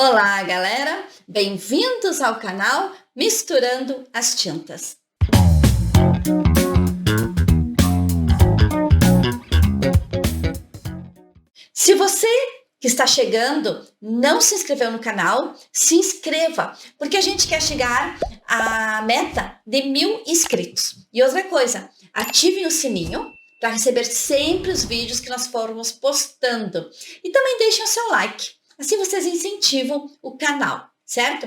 Olá, galera! Bem-vindos ao canal Misturando as Tintas. Se você que está chegando não se inscreveu no canal, se inscreva, porque a gente quer chegar à meta de 1000 inscritos. E outra coisa, ativem o sininho para receber sempre os vídeos que nós formos postando. E também deixem o seu like, assim vocês incentivam o canal, certo?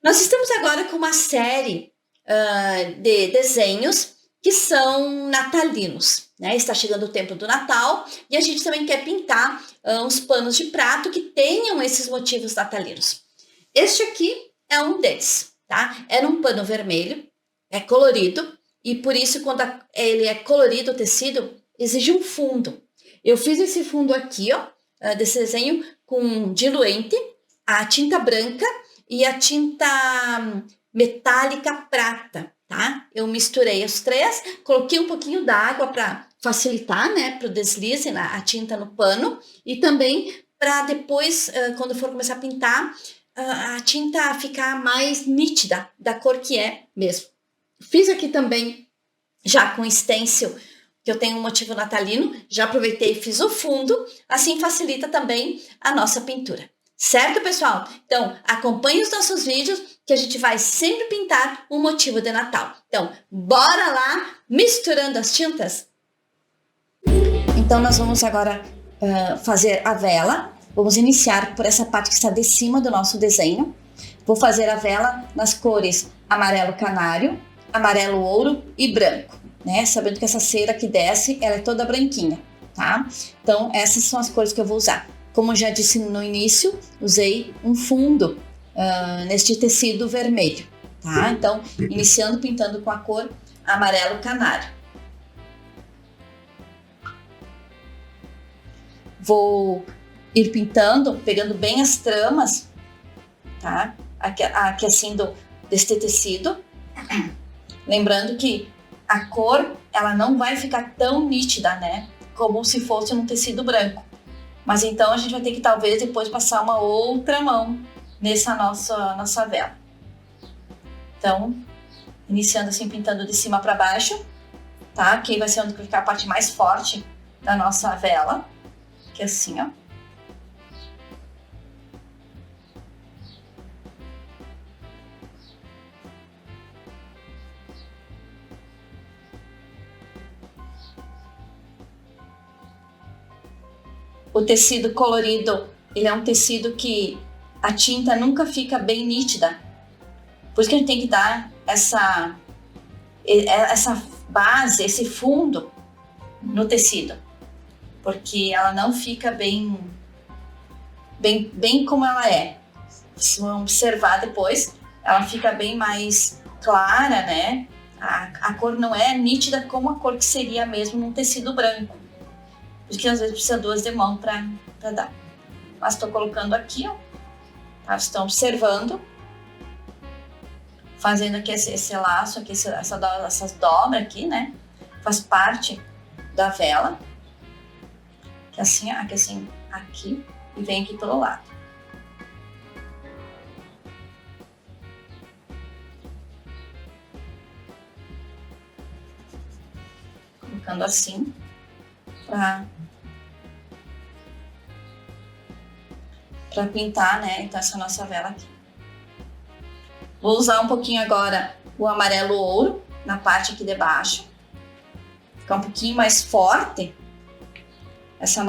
Nós estamos agora com uma série de desenhos que são natalinos, né? Está chegando o tempo do Natal e a gente também quer pintar uns panos de prato que tenham esses motivos natalinos. Este aqui é um deles, tá? É num pano vermelho, é colorido e por isso quando ele é colorido, o tecido, exige um fundo. Eu fiz esse fundo aqui, ó, desse desenho com diluente, a tinta branca e a tinta metálica prata, tá? Eu misturei os três, coloquei um pouquinho d'água para facilitar, né, para o deslize a tinta no pano e também para depois, quando for começar a pintar, a tinta ficar mais nítida da cor que é mesmo. Fiz aqui também já com stencil, que eu tenho um motivo natalino, já aproveitei e fiz o fundo, assim facilita também a nossa pintura. Certo, pessoal? Então, acompanhe os nossos vídeos que a gente vai sempre pintar um motivo de Natal. Então, bora lá, misturando as tintas? Então, nós vamos agora fazer a vela. Vamos iniciar por essa parte que está de cima do nosso desenho. Vou fazer a vela nas cores amarelo canário, amarelo ouro e branco, né? Sabendo que essa cera que desce, ela é toda branquinha, tá? Então, essas são as cores que eu vou usar. Como eu já disse no início, usei um fundo neste tecido vermelho, tá? Então, iniciando pintando com a cor amarelo canário. Vou ir pintando, pegando bem as tramas, tá? Aquecendo deste tecido. Lembrando que a cor, ela não vai ficar tão nítida, né? Como se fosse num tecido branco. Mas então a gente vai ter que talvez depois passar uma outra mão nessa nossa vela. Então, iniciando assim, pintando de cima para baixo, tá? Aqui vai ser onde vai ficar a parte mais forte da nossa vela, que é assim, ó. O tecido colorido, ele é um tecido que a tinta nunca fica bem nítida. Por isso que a gente tem que dar essa base, esse fundo no tecido. Porque ela não fica bem como ela é. Se vão observar depois, ela fica bem mais clara, né? A cor não é nítida como a cor que seria mesmo num tecido branco. Porque às vezes precisa duas de mão para dar. Mas estou colocando aqui, ó. Tá? Estão observando. Fazendo aqui esse laço, aqui, essas dobras aqui, né? Faz parte da vela. Que assim, aqui e vem aqui pelo lado. Colocando assim para pintar, né? Então essa nossa vela aqui. Vou usar um pouquinho agora o amarelo ouro na parte aqui de baixo. Ficar um pouquinho mais forte esse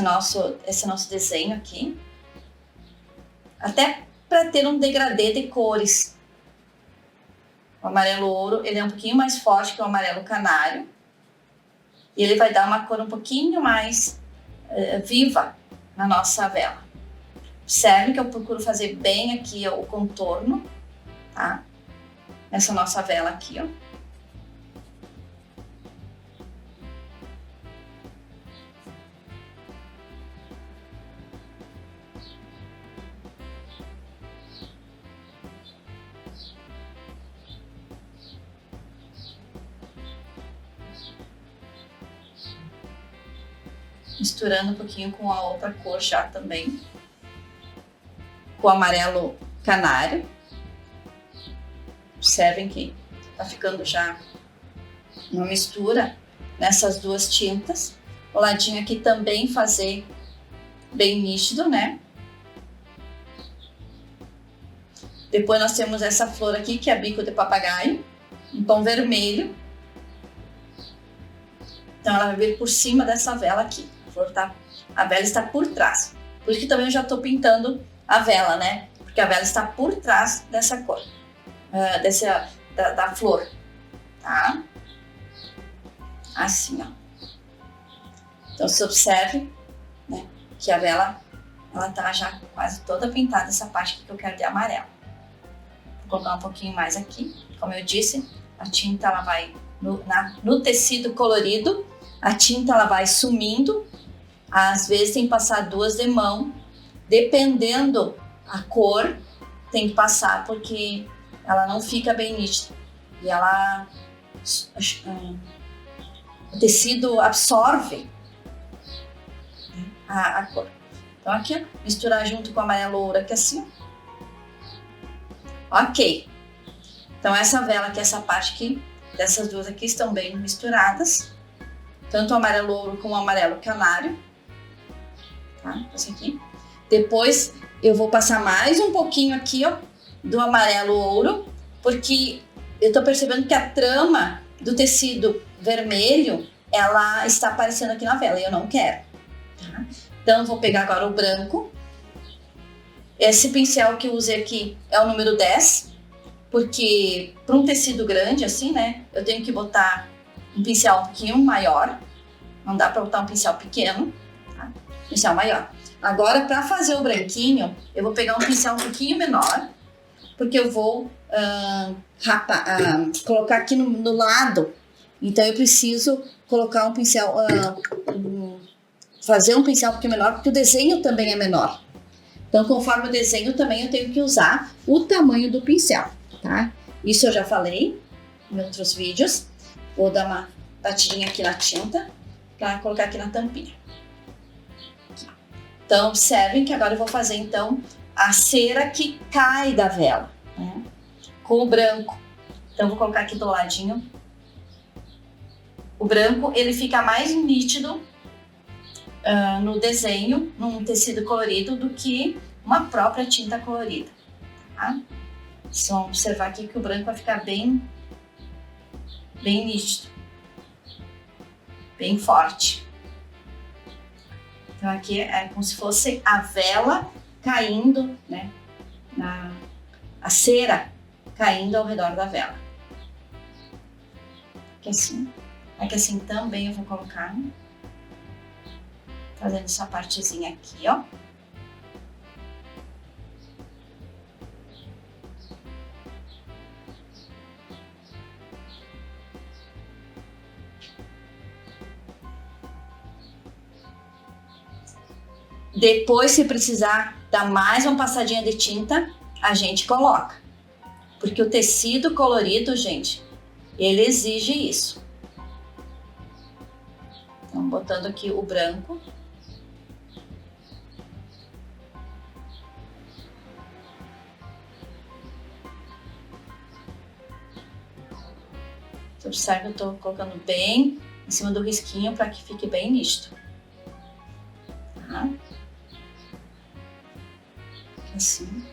nosso desenho aqui. Até para ter um degradê de cores. O amarelo ouro, ele é um pouquinho mais forte que o amarelo canário. E ele vai dar uma cor um pouquinho mais viva na nossa vela. Observe que eu procuro fazer bem aqui ó, o contorno, tá? Nessa nossa vela aqui, ó. misturando um pouquinho com a outra cor já também, com o amarelo canário. Observem que tá ficando já uma mistura nessas duas tintas. O ladinho aqui também fazer bem nítido, né? Depois nós temos essa flor aqui, que é bico de papagaio, em tom vermelho. Então ela vai vir por cima dessa vela aqui. A vela está por trás. Por isso que também eu já estou pintando a vela, né? Porque a vela está por trás dessa cor, da flor, tá? Assim, ó. Então você observe, né, que a vela, ela tá já quase toda pintada, essa parte aqui que eu quero de amarelo. Vou colocar um pouquinho mais aqui. Como eu disse, a tinta ela vai no tecido colorido, a tinta ela vai sumindo. Às vezes tem que passar duas de mão, dependendo a cor, tem que passar porque ela não fica bem nítida e ela o tecido absorve a cor. Então aqui, ó, misturar junto com o amarelo ouro aqui assim. Ok. Então essa vela aqui, essa parte aqui, dessas duas aqui estão bem misturadas. Tanto o amarelo ouro como o amarelo canário. Tá? Esse aqui. Depois eu vou passar mais um pouquinho aqui, ó, do amarelo ouro, porque eu tô percebendo que a trama do tecido vermelho, ela está aparecendo aqui na vela e eu não quero. Tá? Então eu vou pegar agora o branco. Esse pincel que eu usei aqui é o número 10, porque para um tecido grande assim, né, eu tenho que botar um pincel um pouquinho maior. Não dá para botar um pincel pequeno, tá? Pincel maior. Agora, para fazer o branquinho, eu vou pegar um pincel um pouquinho menor, porque eu vou colocar aqui no lado. Então, eu preciso colocar um pincel, fazer um pincel um pouquinho menor, porque o desenho também é menor. Então, conforme o desenho, também eu tenho que usar o tamanho do pincel, tá? Isso eu já falei em outros vídeos. Vou dar uma batidinha aqui na tinta, para colocar aqui na tampinha. Então, observem que agora eu vou fazer, então, a cera que cai da vela, né? Com o branco. Então, vou colocar aqui do ladinho. O branco, ele fica mais nítido no desenho, num tecido colorido, do que uma própria tinta colorida, tá? Vocês vão observar aqui que o branco vai ficar bem nítido, bem forte. Então aqui é como se fosse a vela caindo, né? A cera caindo ao redor da vela. Aqui assim. Aqui assim também eu vou colocar, fazendo essa partezinha aqui, ó. Depois, se precisar dar mais uma passadinha de tinta, a gente coloca. Porque o tecido colorido, gente, ele exige isso. Então, botando aqui o branco. Então, observe que eu tô colocando bem em cima do risquinho para que fique bem nítido. Tá? Assim.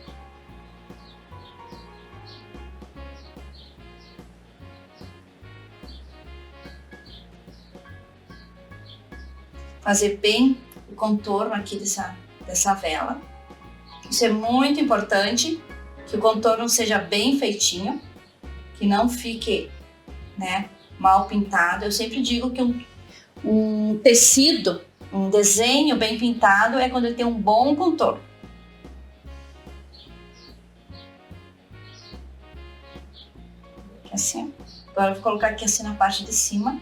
Fazer bem o contorno aqui dessa vela. Isso é muito importante, que o contorno seja bem feitinho, que não fique, né, mal pintado. Eu sempre digo que um tecido, um desenho bem pintado é quando ele tem um bom contorno. Assim. Agora eu vou colocar aqui assim na parte de cima.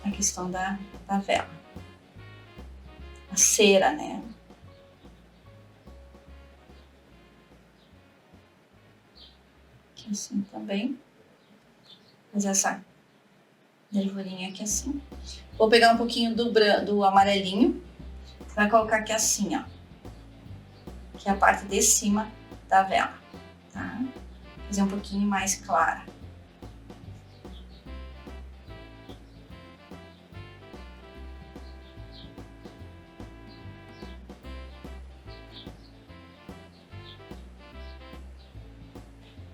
A questão da vela. A cera, né? Aqui assim também. fazer essa nervurinha aqui assim. Vou pegar um pouquinho do amarelinho para colocar aqui assim, ó. Que é a parte de cima da vela, tá? Fazer um pouquinho mais clara.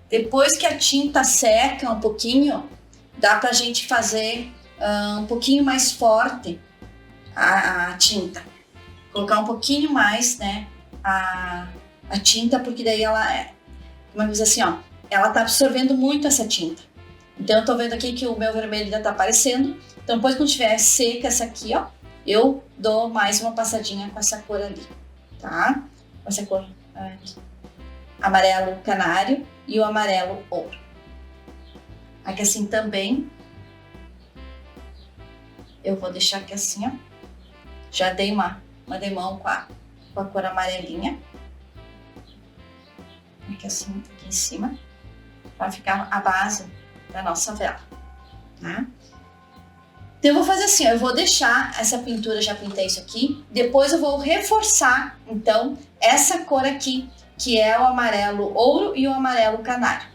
Depois que a tinta seca um pouquinho, dá pra gente fazer um pouquinho mais forte a tinta. Colocar um pouquinho mais, né, a tinta, porque daí ela é, como eu diz assim, ó, ela tá absorvendo muito essa tinta. Então eu tô vendo aqui que o meu vermelho ainda tá aparecendo. Então depois quando tiver seca essa aqui, ó, eu dou mais uma passadinha com essa cor ali, tá? Com essa cor aqui. Amarelo canário e o amarelo ouro. Aqui assim também eu vou deixar aqui assim, ó. Já dei uma demão com a cor amarelinha. Aqui assim, aqui em cima, para ficar a base da nossa vela, tá? Então eu vou fazer assim, ó, eu vou deixar essa pintura, já pintei isso aqui, depois eu vou reforçar, então, essa cor aqui, que é o amarelo ouro e o amarelo canário.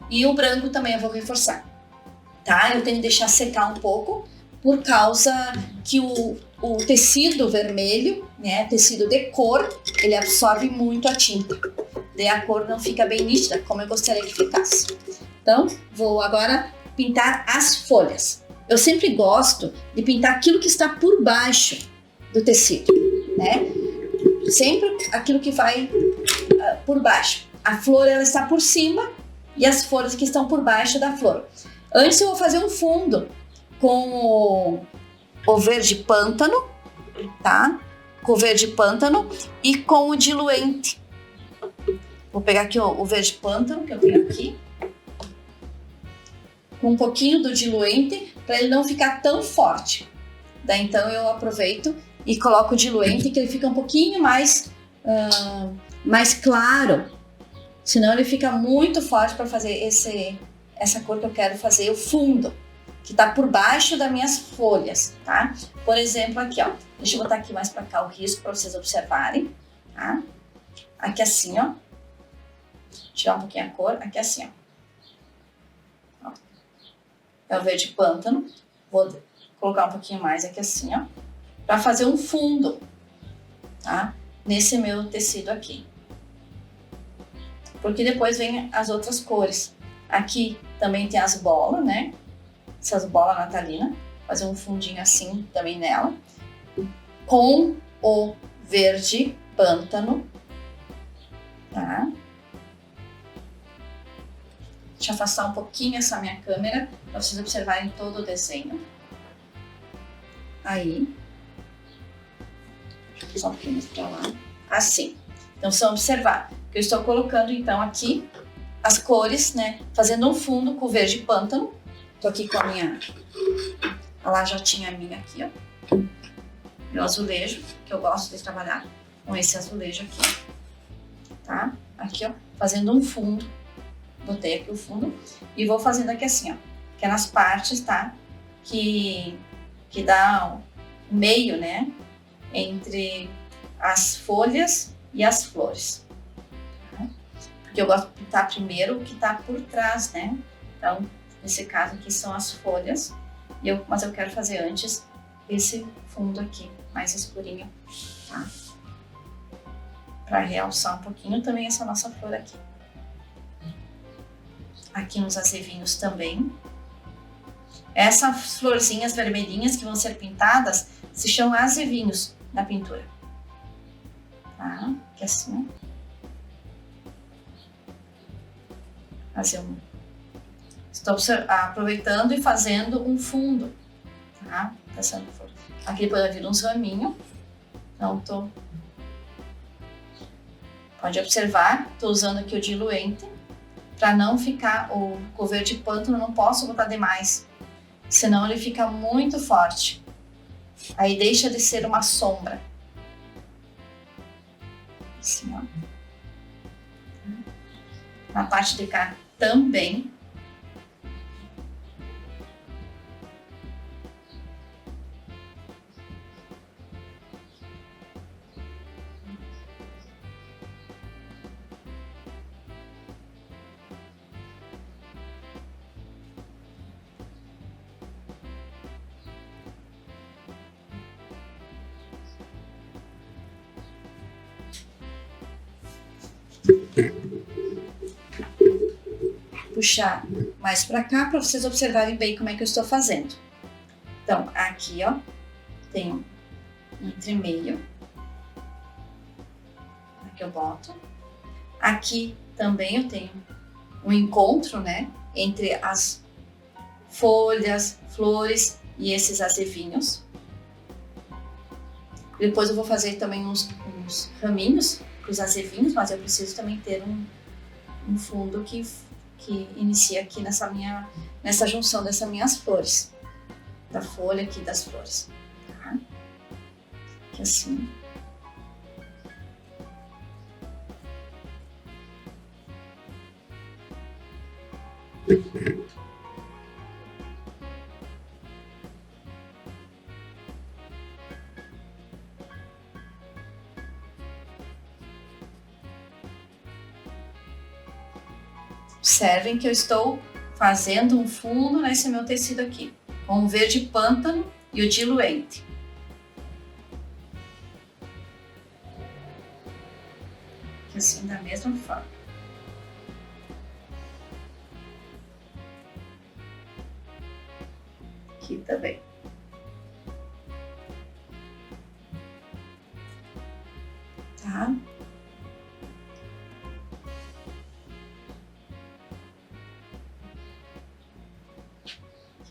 E o branco também eu vou reforçar, tá? Eu tenho que deixar secar um pouco, por causa que o tecido vermelho, né, tecido de cor, ele absorve muito a tinta. Daí a cor não fica bem nítida, como eu gostaria que ficasse. Então, vou agora pintar as folhas. Eu sempre gosto de pintar aquilo que está por baixo do tecido, né? Sempre aquilo que vai por baixo. A flor ela está por cima e as folhas que estão por baixo da flor. Antes eu vou fazer um fundo com o verde pântano, tá? Com o verde pântano e com o diluente. Vou pegar aqui o verde pântano que eu tenho aqui, com um pouquinho do diluente para ele não ficar tão forte. Daí então eu aproveito e coloco o diluente, que ele fica um pouquinho mais claro, senão ele fica muito forte para fazer essa cor que eu quero fazer, o fundo, que está por baixo das minhas folhas, tá? Por exemplo, aqui, ó, deixa eu botar aqui mais para cá o risco para vocês observarem, tá? Aqui assim, ó, tirar um pouquinho a cor, aqui assim, ó. É o verde pântano, vou colocar um pouquinho mais aqui assim, ó, para fazer um fundo, tá? Nesse meu tecido aqui. Porque depois vem as outras cores. Aqui também tem as bolas, né? Essas bolas natalinas. Fazer um fundinho assim também nela. Com o verde pântano, tá? Deixa eu afastar um pouquinho essa minha câmera para vocês observarem todo o desenho. Aí. Só um pouquinho para lá. Assim. Então, vocês vão observar que eu estou colocando, então, aqui as cores, né? Fazendo um fundo com o verde pântano. Tô aqui com a minha... A lajotinha minha aqui, ó. Meu azulejo, que eu gosto de trabalhar com esse azulejo aqui. Tá? Aqui, ó. Fazendo um fundo. Botei aqui o fundo. E vou fazendo aqui assim, ó. Que é nas partes, tá? Que dá o meio, né? Entre as folhas e as flores. Tá? Porque eu gosto de pintar primeiro o que tá por trás, né? Então, nesse caso aqui são as folhas. Mas eu quero fazer antes esse fundo aqui, mais escurinho, tá? Para realçar um pouquinho também essa nossa flor aqui. Aqui nos azevinhos também. Essas florzinhas vermelhinhas que vão ser pintadas se chamam azevinhos na pintura. Tá? Que assim. Azevinho. Estou aproveitando e fazendo um fundo, tá? Aqui depois vai vir uns raminhos. Então, pode observar, estou usando aqui o diluente para não ficar o verde pântano, não posso botar demais, senão ele fica muito forte. Aí deixa de ser uma sombra. Assim, ó. Na parte de cá também. puxar mais para cá para vocês observarem bem como é que eu estou fazendo. Então, aqui, ó, tenho um entremeio. Aqui eu boto. Aqui também eu tenho um encontro, né, entre as folhas, flores e esses azevinhos. Depois eu vou fazer também uns raminhos para os azevinhos, mas eu preciso também ter um fundo que inicia aqui nessa junção dessas minhas flores, da folha aqui das flores, tá? Aqui assim. Observem que eu estou fazendo um fundo nesse meu tecido aqui, com o verde pântano e o diluente. Assim, da mesma forma. Aqui também. Tá?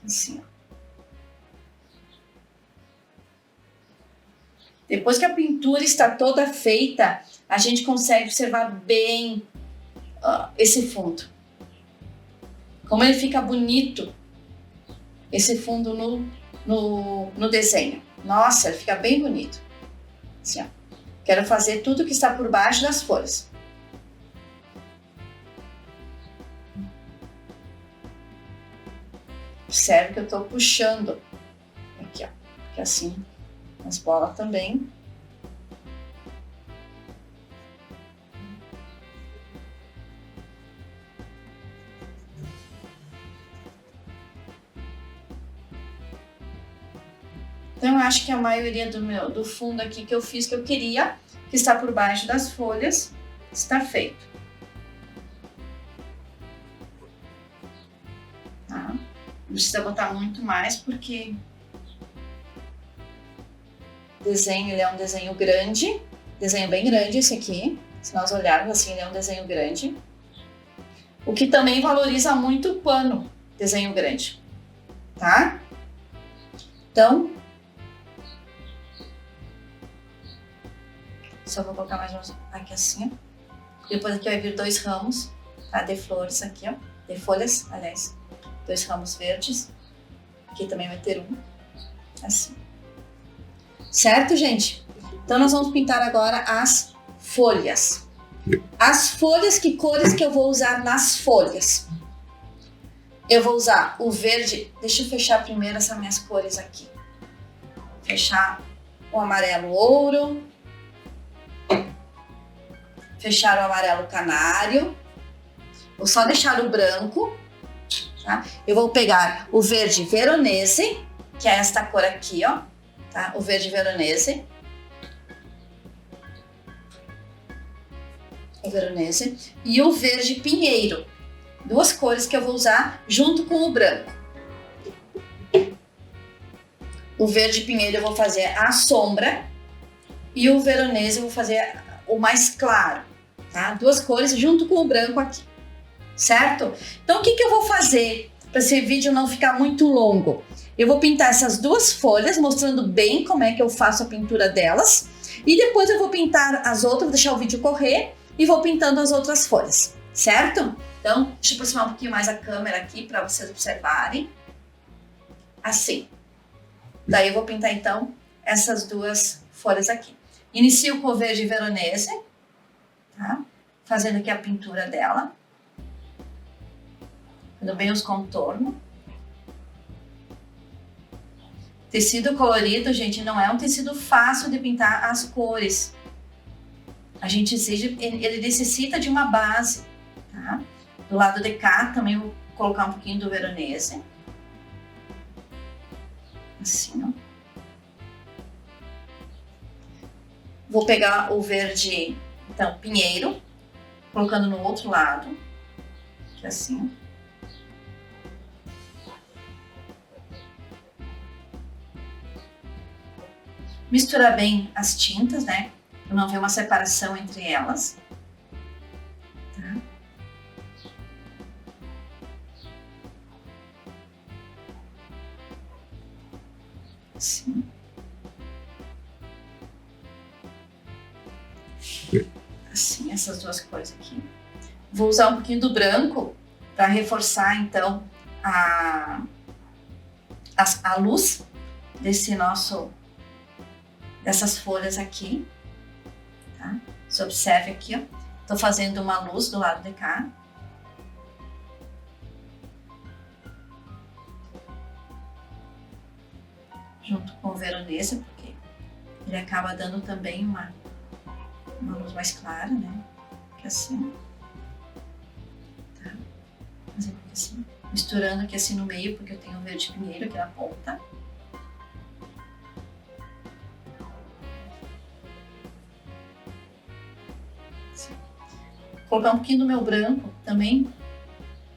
Assim, ó. Depois que a pintura está toda feita, a gente consegue observar bem esse fundo. Como ele fica bonito, esse fundo no desenho. Nossa, ele fica bem bonito. Assim, ó. Quero fazer tudo que está por baixo das folhas. Observe que eu estou puxando aqui, ó, que assim, as bolas também. Então, eu acho que a maioria do fundo aqui que eu fiz, que eu queria, que está por baixo das folhas, está feito. Tá? Não precisa botar muito mais, porque o desenho, ele é um desenho grande, desenho bem grande esse aqui. Se nós olharmos assim, ele é um desenho grande. O que também valoriza muito o pano, desenho grande, tá? Então, só vou colocar mais uns aqui assim, ó. Depois aqui vai vir 2 ramos, tá? De flores aqui, ó. De folhas, aliás. 2 ramos verdes. Aqui também vai ter um. Assim. Certo, gente? Então, nós vamos pintar agora as folhas. As folhas, que cores que eu vou usar nas folhas? Eu vou usar o verde. Deixa eu fechar primeiro essas minhas cores aqui. Fechar o amarelo ouro. Fechar o amarelo canário. Vou só deixar o branco. Tá? Eu vou pegar o verde veronese, que é esta cor aqui, ó. Tá? O verde veronese. O veronese. E o verde pinheiro. 2 cores que eu vou usar junto com o branco. O verde pinheiro eu vou fazer a sombra. E o veronese eu vou fazer o mais claro. Tá? 2 cores junto com o branco aqui. Certo? Então, o que eu vou fazer para esse vídeo não ficar muito longo? Eu vou pintar essas 2 folhas, mostrando bem como é que eu faço a pintura delas. E depois eu vou pintar as outras, vou deixar o vídeo correr e vou pintando as outras folhas. Certo? Então, deixa eu aproximar um pouquinho mais a câmera aqui para vocês observarem. Assim. Daí eu vou pintar, então, essas 2 folhas aqui. Inicio com o verde veronese, tá? Fazendo aqui a pintura dela. Fazendo bem os contornos. Tecido colorido, gente, não é um tecido fácil de pintar as cores. A gente exige, ele necessita de uma base, tá? Do lado de cá também vou colocar um pouquinho do veronese. Assim, ó. Vou pegar o verde, então, pinheiro, colocando no outro lado, que é assim. misturar bem as tintas, né? Para não ver uma separação entre elas. Tá? Assim. Assim, essas duas cores aqui. Vou usar um pouquinho do branco para reforçar, então, a luz dessas folhas aqui, tá? Você observe aqui, ó. Tô fazendo uma luz do lado de cá. Junto com o veronese, porque ele acaba dando também uma luz mais clara, né? Aqui assim. Tá? Fazendo aqui assim. Misturando aqui assim no meio, porque eu tenho o verde pinheiro aqui na ponta. Assim. Vou colocar um pouquinho do meu branco também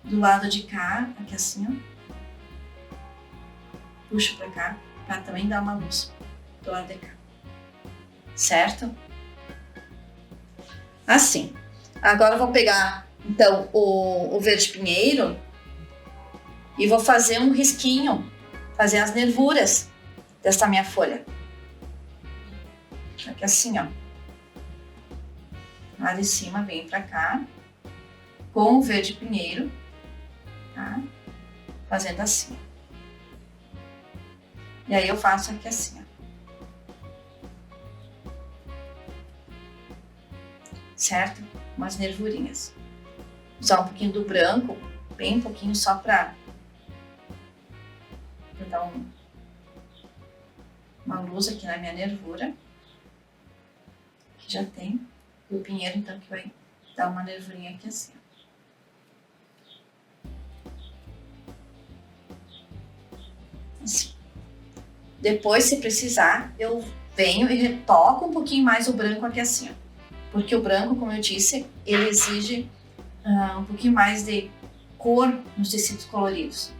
do lado de cá, aqui assim, ó. Puxo pra cá, pra também dar uma luz do lado de cá. Certo? Assim. Agora eu vou pegar, então, o verde pinheiro e vou fazer um risquinho, fazer as nervuras dessa minha folha. Aqui assim, ó. Lá de cima, vem pra cá, com o verde pinheiro, tá? Fazendo assim. E aí eu faço aqui assim, ó. Certo? Umas nervurinhas. Usar um pouquinho do branco, bem pouquinho só pra dar uma luz aqui na minha nervura. Que já tem. E o pinheiro, então, que vai dar uma nervurinha aqui assim, ó. Assim. Depois, se precisar, eu venho e retoco um pouquinho mais o branco aqui assim, ó. Porque o branco, como eu disse, ele exige um pouquinho mais de cor nos tecidos coloridos.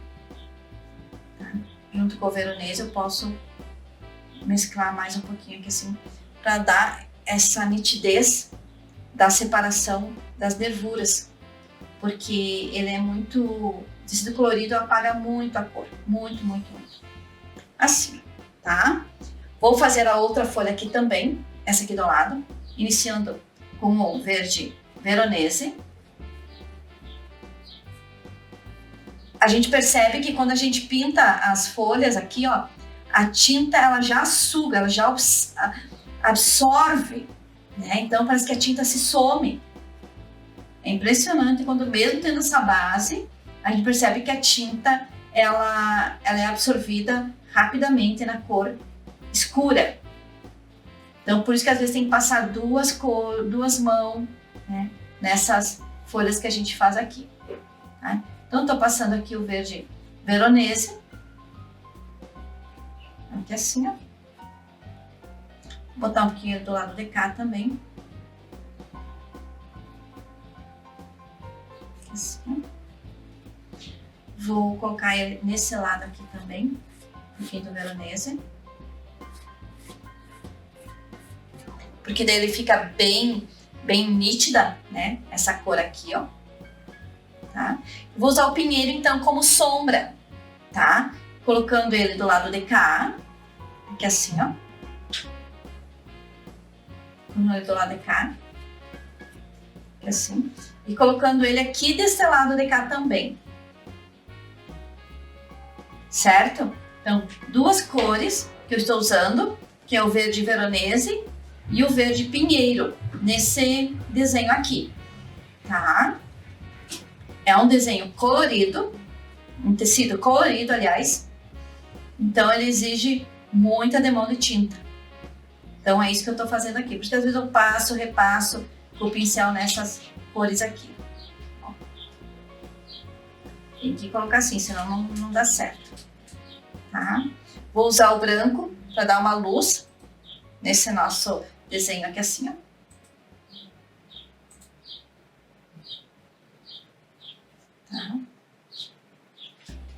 Tá? Junto com o veronese eu posso mesclar mais um pouquinho aqui assim, para dar essa nitidez da separação das nervuras. Porque ele é muito... tecido colorido apaga muito a cor. Muito, muito, muito. Assim, tá? Vou fazer a outra folha aqui também, essa aqui do lado, iniciando com o verde veronese. A gente percebe que quando a gente pinta as folhas aqui, ó, a tinta ela já suga, ela já absorve, né? Então parece que a tinta se some. É impressionante quando mesmo tendo essa base, a gente percebe que a tinta ela é absorvida rapidamente na cor escura. Então, por isso que às vezes tem que passar duas mãos, né, nessas folhas que a gente faz aqui. Tá? Então, estou passando aqui o verde veronese. Aqui assim, ó. Vou botar um pouquinho do lado de cá também. Assim. Vou colocar ele nesse lado aqui também, um pouquinho do veronese. Porque daí ele fica bem nítida, né? Essa cor aqui, ó. Tá? Vou usar o pinheiro, então, como sombra, tá? Colocando ele do lado de cá, aqui assim, ó. Colocando ele do lado de cá, aqui assim. E colocando ele aqui desse lado de cá também. Certo? Então, duas cores que eu estou usando, que é o verde veronese e o verde pinheiro, nesse desenho aqui, tá? É um desenho colorido, um tecido colorido, aliás. Então, ele exige muita demão de tinta. Então, é isso que eu tô fazendo aqui. Por isso que às vezes eu passo, repasso o pincel nessas cores aqui. Ó. Tem que colocar assim, senão não dá certo. Tá? Vou usar o branco para dar uma luz nesse nosso desenho aqui assim, ó. Tá?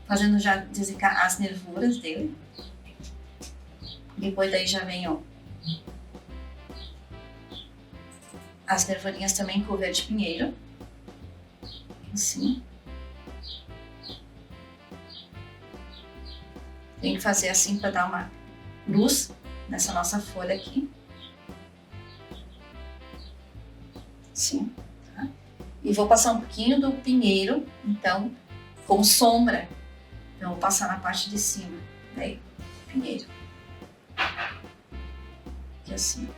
Fazendo já desenhar as nervuras dele. Depois daí já vem, ó, as nervolinhas também com o verde pinheiro. Assim. Tem que fazer assim para dar uma luz nessa nossa folha aqui. Assim, tá? E vou passar um pouquinho do pinheiro, então, com sombra. Então, vou passar na parte de cima, daí, pinheiro. Aqui assim.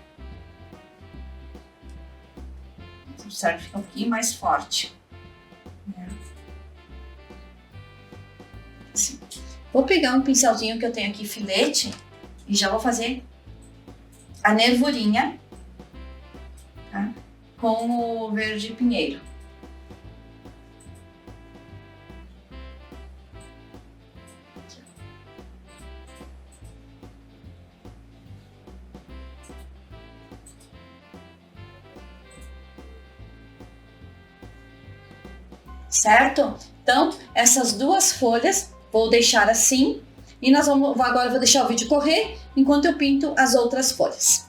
Então, certo? Fica um pouquinho mais forte. Assim. Vou pegar um pincelzinho que eu tenho aqui, filete, e já vou fazer a nervurinha, tá? Com o verde pinheiro. Certo? Então, essas duas folhas vou deixar assim e agora eu vou deixar o vídeo correr enquanto eu pinto as outras folhas.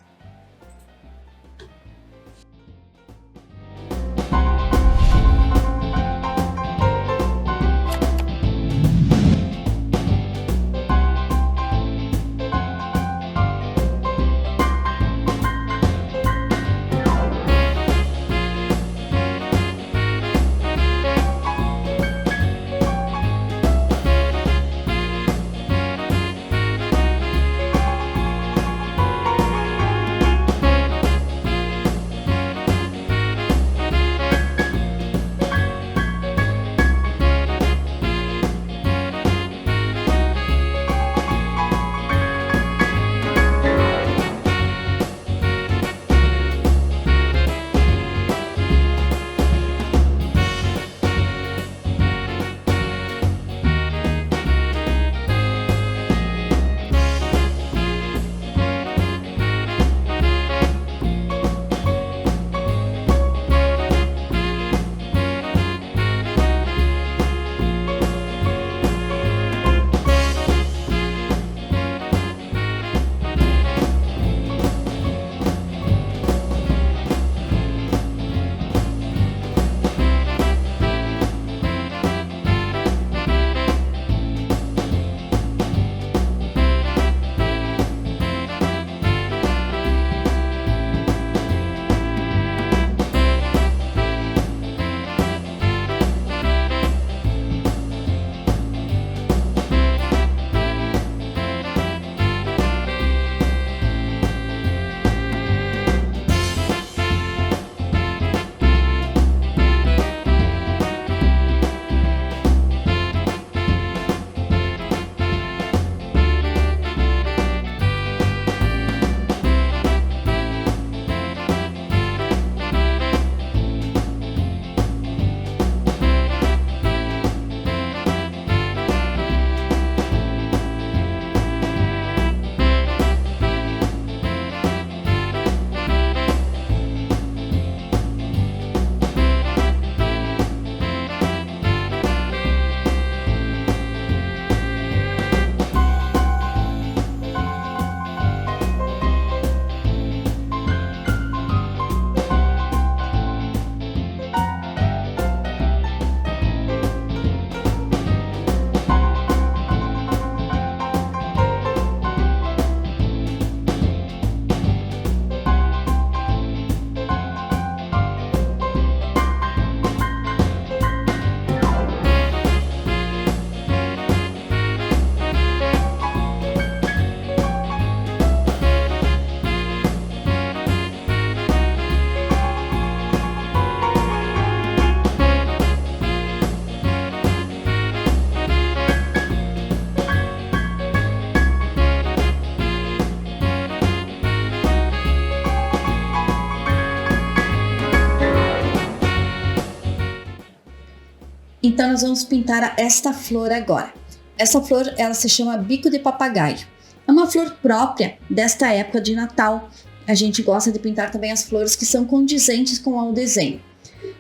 Então nós vamos pintar esta flor agora. Essa flor, ela se chama bico de papagaio. É uma flor própria desta época de Natal. A gente gosta de pintar também as flores que são condizentes com o desenho.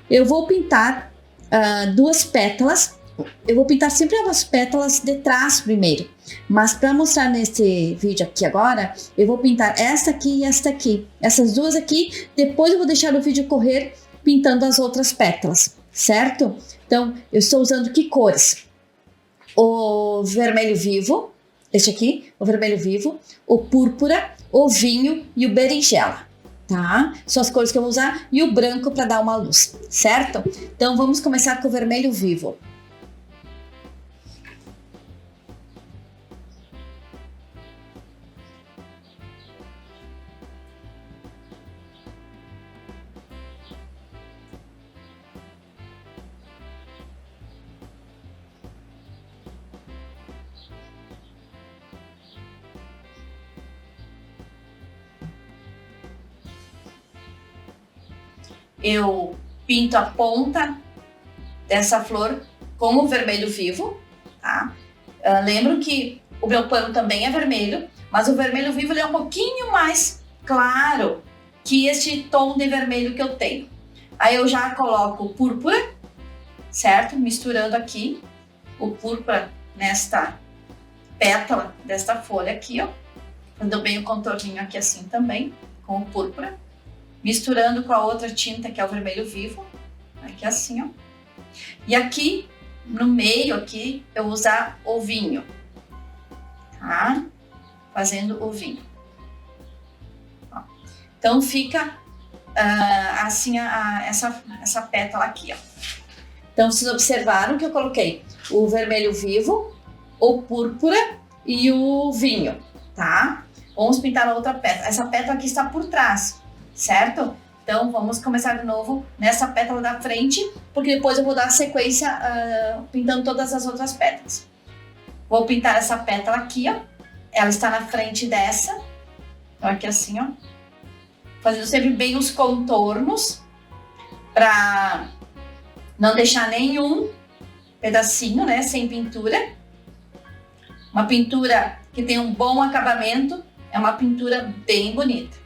Eu vou pintar duas pétalas eu vou pintar sempre as pétalas de trás primeiro. Mas para mostrar nesse vídeo aqui agora, eu vou pintar esta aqui e esta aqui. Essas duas aqui, depois eu vou deixar o vídeo correr pintando as outras pétalas, certo? Então, eu estou usando que cores? O vermelho vivo, este aqui, o vermelho vivo, o púrpura, o vinho e o berinjela, tá? São as cores que eu vou usar e o branco para dar uma luz, certo? Então, vamos começar com o vermelho vivo. Eu pinto a ponta dessa flor com o vermelho vivo, tá? Lembro que o meu pano também é vermelho, mas o vermelho vivo ele é um pouquinho mais claro que este tom de vermelho que eu tenho. Aí eu já coloco o púrpura, certo? Misturando aqui o púrpura nesta pétala desta folha aqui, ó. Fazendo bem o contorninho aqui assim também, com o púrpura. Misturando com a outra tinta que é o vermelho vivo, aqui assim, ó. E aqui, no meio aqui, eu vou usar o vinho, tá? Fazendo o vinho. Ó. Então fica assim essa pétala aqui, ó. Então vocês observaram que eu coloquei o vermelho vivo, o púrpura e o vinho, tá? Vamos pintar a outra pétala. Essa pétala aqui está por trás, certo? Então vamos começar de novo nessa pétala da frente, porque depois eu vou dar sequência pintando todas as outras pétalas. Vou pintar essa pétala aqui, ó. Ela está na frente dessa. Então aqui assim, ó. Fazendo sempre bem os contornos para não deixar nenhum pedacinho, né, sem pintura. Uma pintura que tem um bom acabamento é uma pintura bem bonita.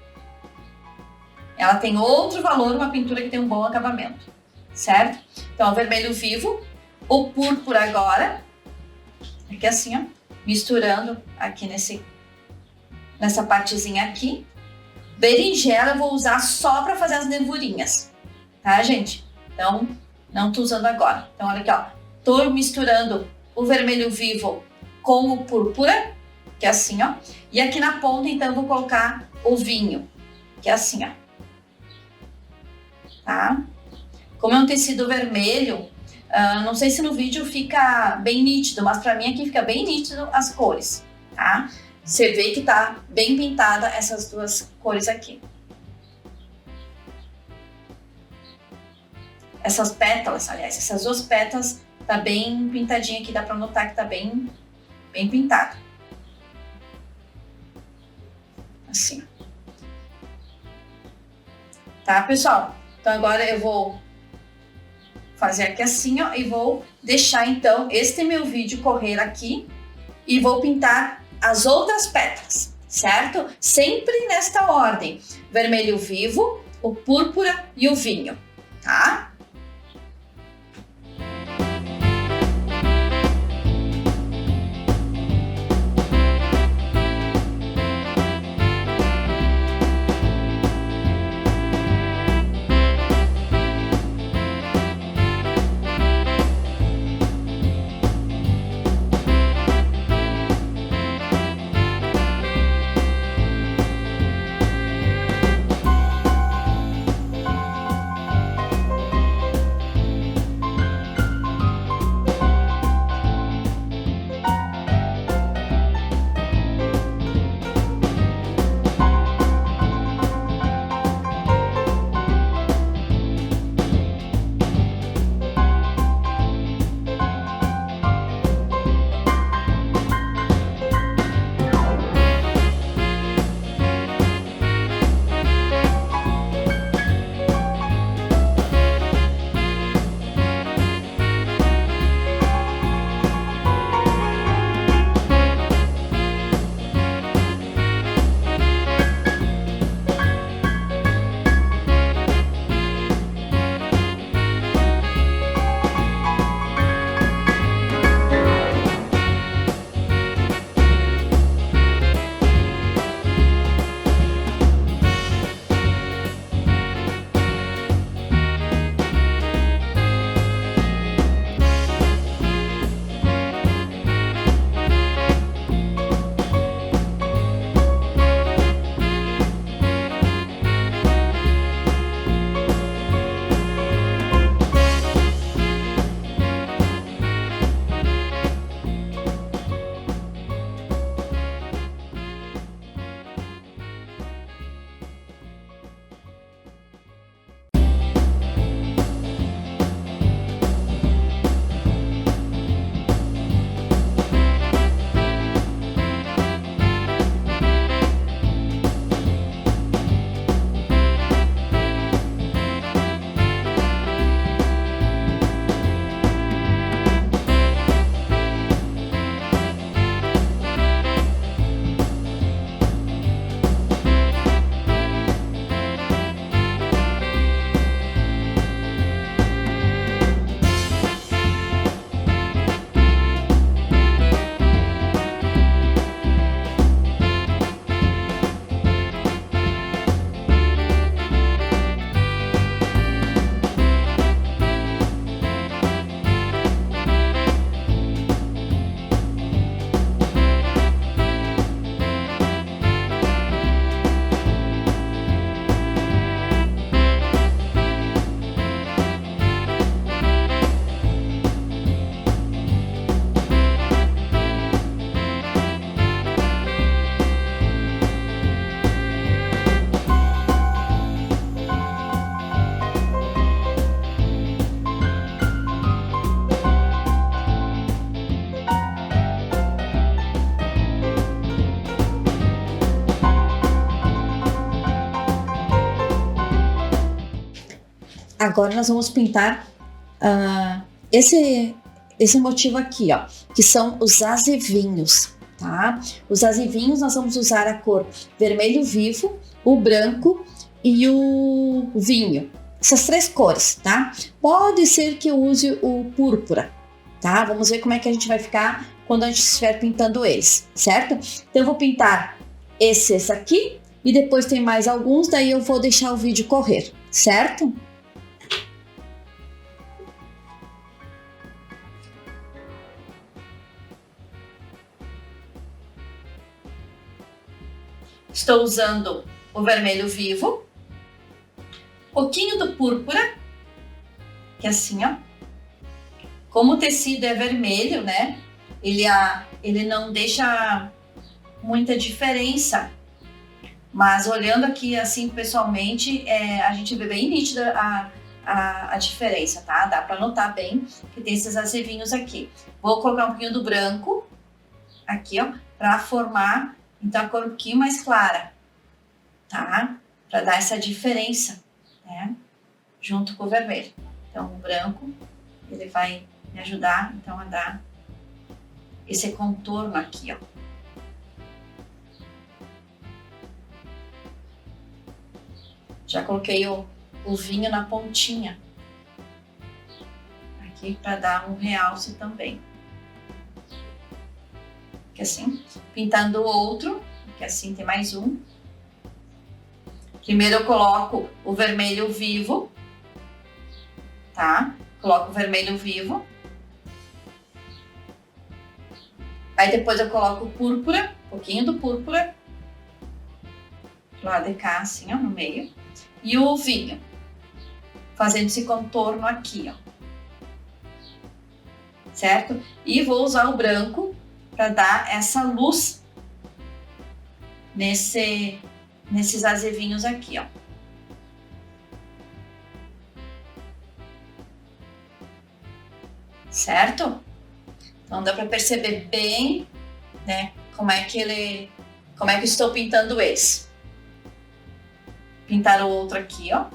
Ela tem outro valor, uma pintura que tem um bom acabamento, certo? Então, o vermelho vivo, o púrpura agora, aqui assim, ó, misturando aqui nessa partezinha aqui. Berinjela eu vou usar só para fazer as nervurinhas, tá, gente? Então, não tô usando agora. Então, olha aqui, ó, tô misturando o vermelho vivo com o púrpura, que é assim, ó. E aqui na ponta, então, eu vou colocar o vinho, que é assim, ó. Tá? Como é um tecido vermelho, não sei se no vídeo fica bem nítido, mas para mim aqui fica bem nítido as cores, tá? Você vê que tá bem pintada essas duas cores aqui. Essas pétalas, aliás, essas duas pétalas tá bem pintadinha aqui, dá para notar que tá bem pintado. Assim. Tá, pessoal? Então agora eu vou fazer aqui assim, ó, e vou deixar então este meu vídeo correr aqui e vou pintar as outras pétalas, certo? Sempre nesta ordem: vermelho vivo, o púrpura e o vinho, tá? agora nós vamos pintar esse motivo aqui, ó, que são os azevinhos, tá? Os azevinhos nós vamos usar a cor vermelho vivo, o branco e o vinho. Essas 3 cores, tá? Pode ser que eu use o púrpura, tá? Vamos ver como é que a gente vai ficar quando a gente estiver pintando eles, certo? Então eu vou pintar esses aqui e depois tem mais alguns, daí eu vou deixar o vídeo correr, certo? Estou usando o vermelho vivo, pouquinho do púrpura, que é assim, ó. Como o tecido é vermelho, né? Ele não deixa muita diferença. Mas olhando aqui assim pessoalmente, a gente vê bem nítida a diferença, tá? Dá para notar bem que tem esses azevinhos aqui. Vou colocar um pouquinho do branco aqui, ó, para formar então a cor um pouquinho mais clara, tá? Para dar essa diferença, né? Junto com o vermelho. Então o branco, ele vai me ajudar então a dar esse contorno aqui, ó. Já coloquei o vinho na pontinha aqui para dar um realce também. Que assim, pintando o outro, que assim tem mais um. Primeiro eu coloco o vermelho vivo, tá? Coloco o vermelho vivo. Aí depois eu coloco o púrpura, um pouquinho do púrpura. Do lado de cá, assim, ó, no meio. E o vinho, fazendo esse contorno aqui, ó. Certo? E vou usar o branco para dar essa luz nesses azevinhos aqui, ó. Certo? Então dá para perceber bem, né, como é que eu estou pintando esse. Pintar o outro aqui, ó.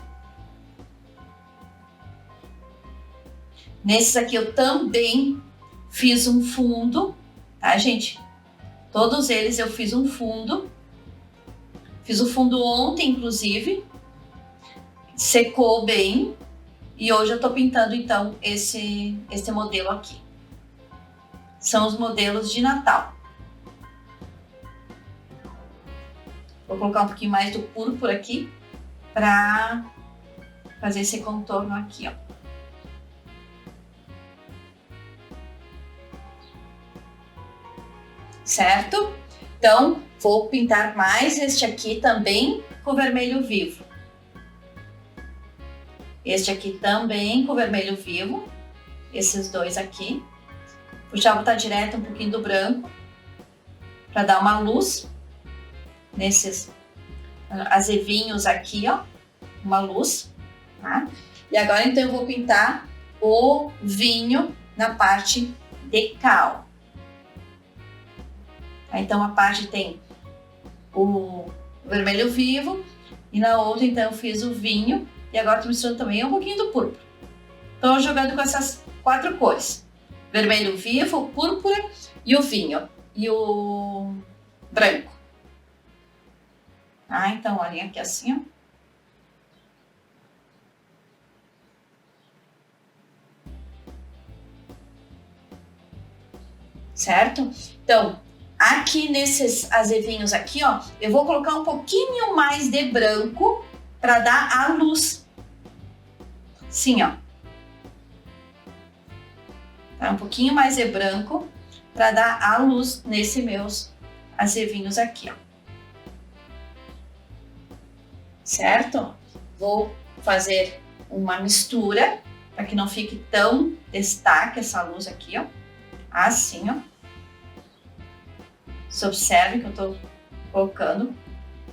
Nesses aqui eu também fiz um fundo, tá, gente? Todos eles eu fiz um fundo. Fiz o fundo ontem, inclusive. Secou bem. E hoje eu tô pintando, então, esse modelo aqui. São os modelos de Natal. Vou colocar um pouquinho mais do púrpura aqui para fazer esse contorno aqui, ó. Certo? Então, vou pintar mais este aqui também com vermelho vivo. Este aqui também com vermelho vivo. Esses dois aqui. Vou já botar direto um pouquinho do branco para dar uma luz nesses azevinhos aqui, ó. Uma luz, tá? E agora, então, eu vou pintar o vinho na parte de cá, ó. Então, a parte tem o vermelho vivo e na outra, então, eu fiz o vinho e agora estou misturando também um pouquinho do púrpura. Estou jogando com essas 4 cores. Vermelho vivo, o púrpura e o vinho e o branco. Ah, então, olhem aqui assim, ó. Certo? Então, aqui nesses azevinhos aqui, ó, eu vou colocar um pouquinho mais de branco para dar a luz. Sim, ó. Tá? Um pouquinho mais de branco para dar a luz nesses meus azevinhos aqui, ó. Certo? Vou fazer uma mistura para que não fique tão destaque essa luz aqui, ó. Assim, ó. Você observe que eu tô colocando,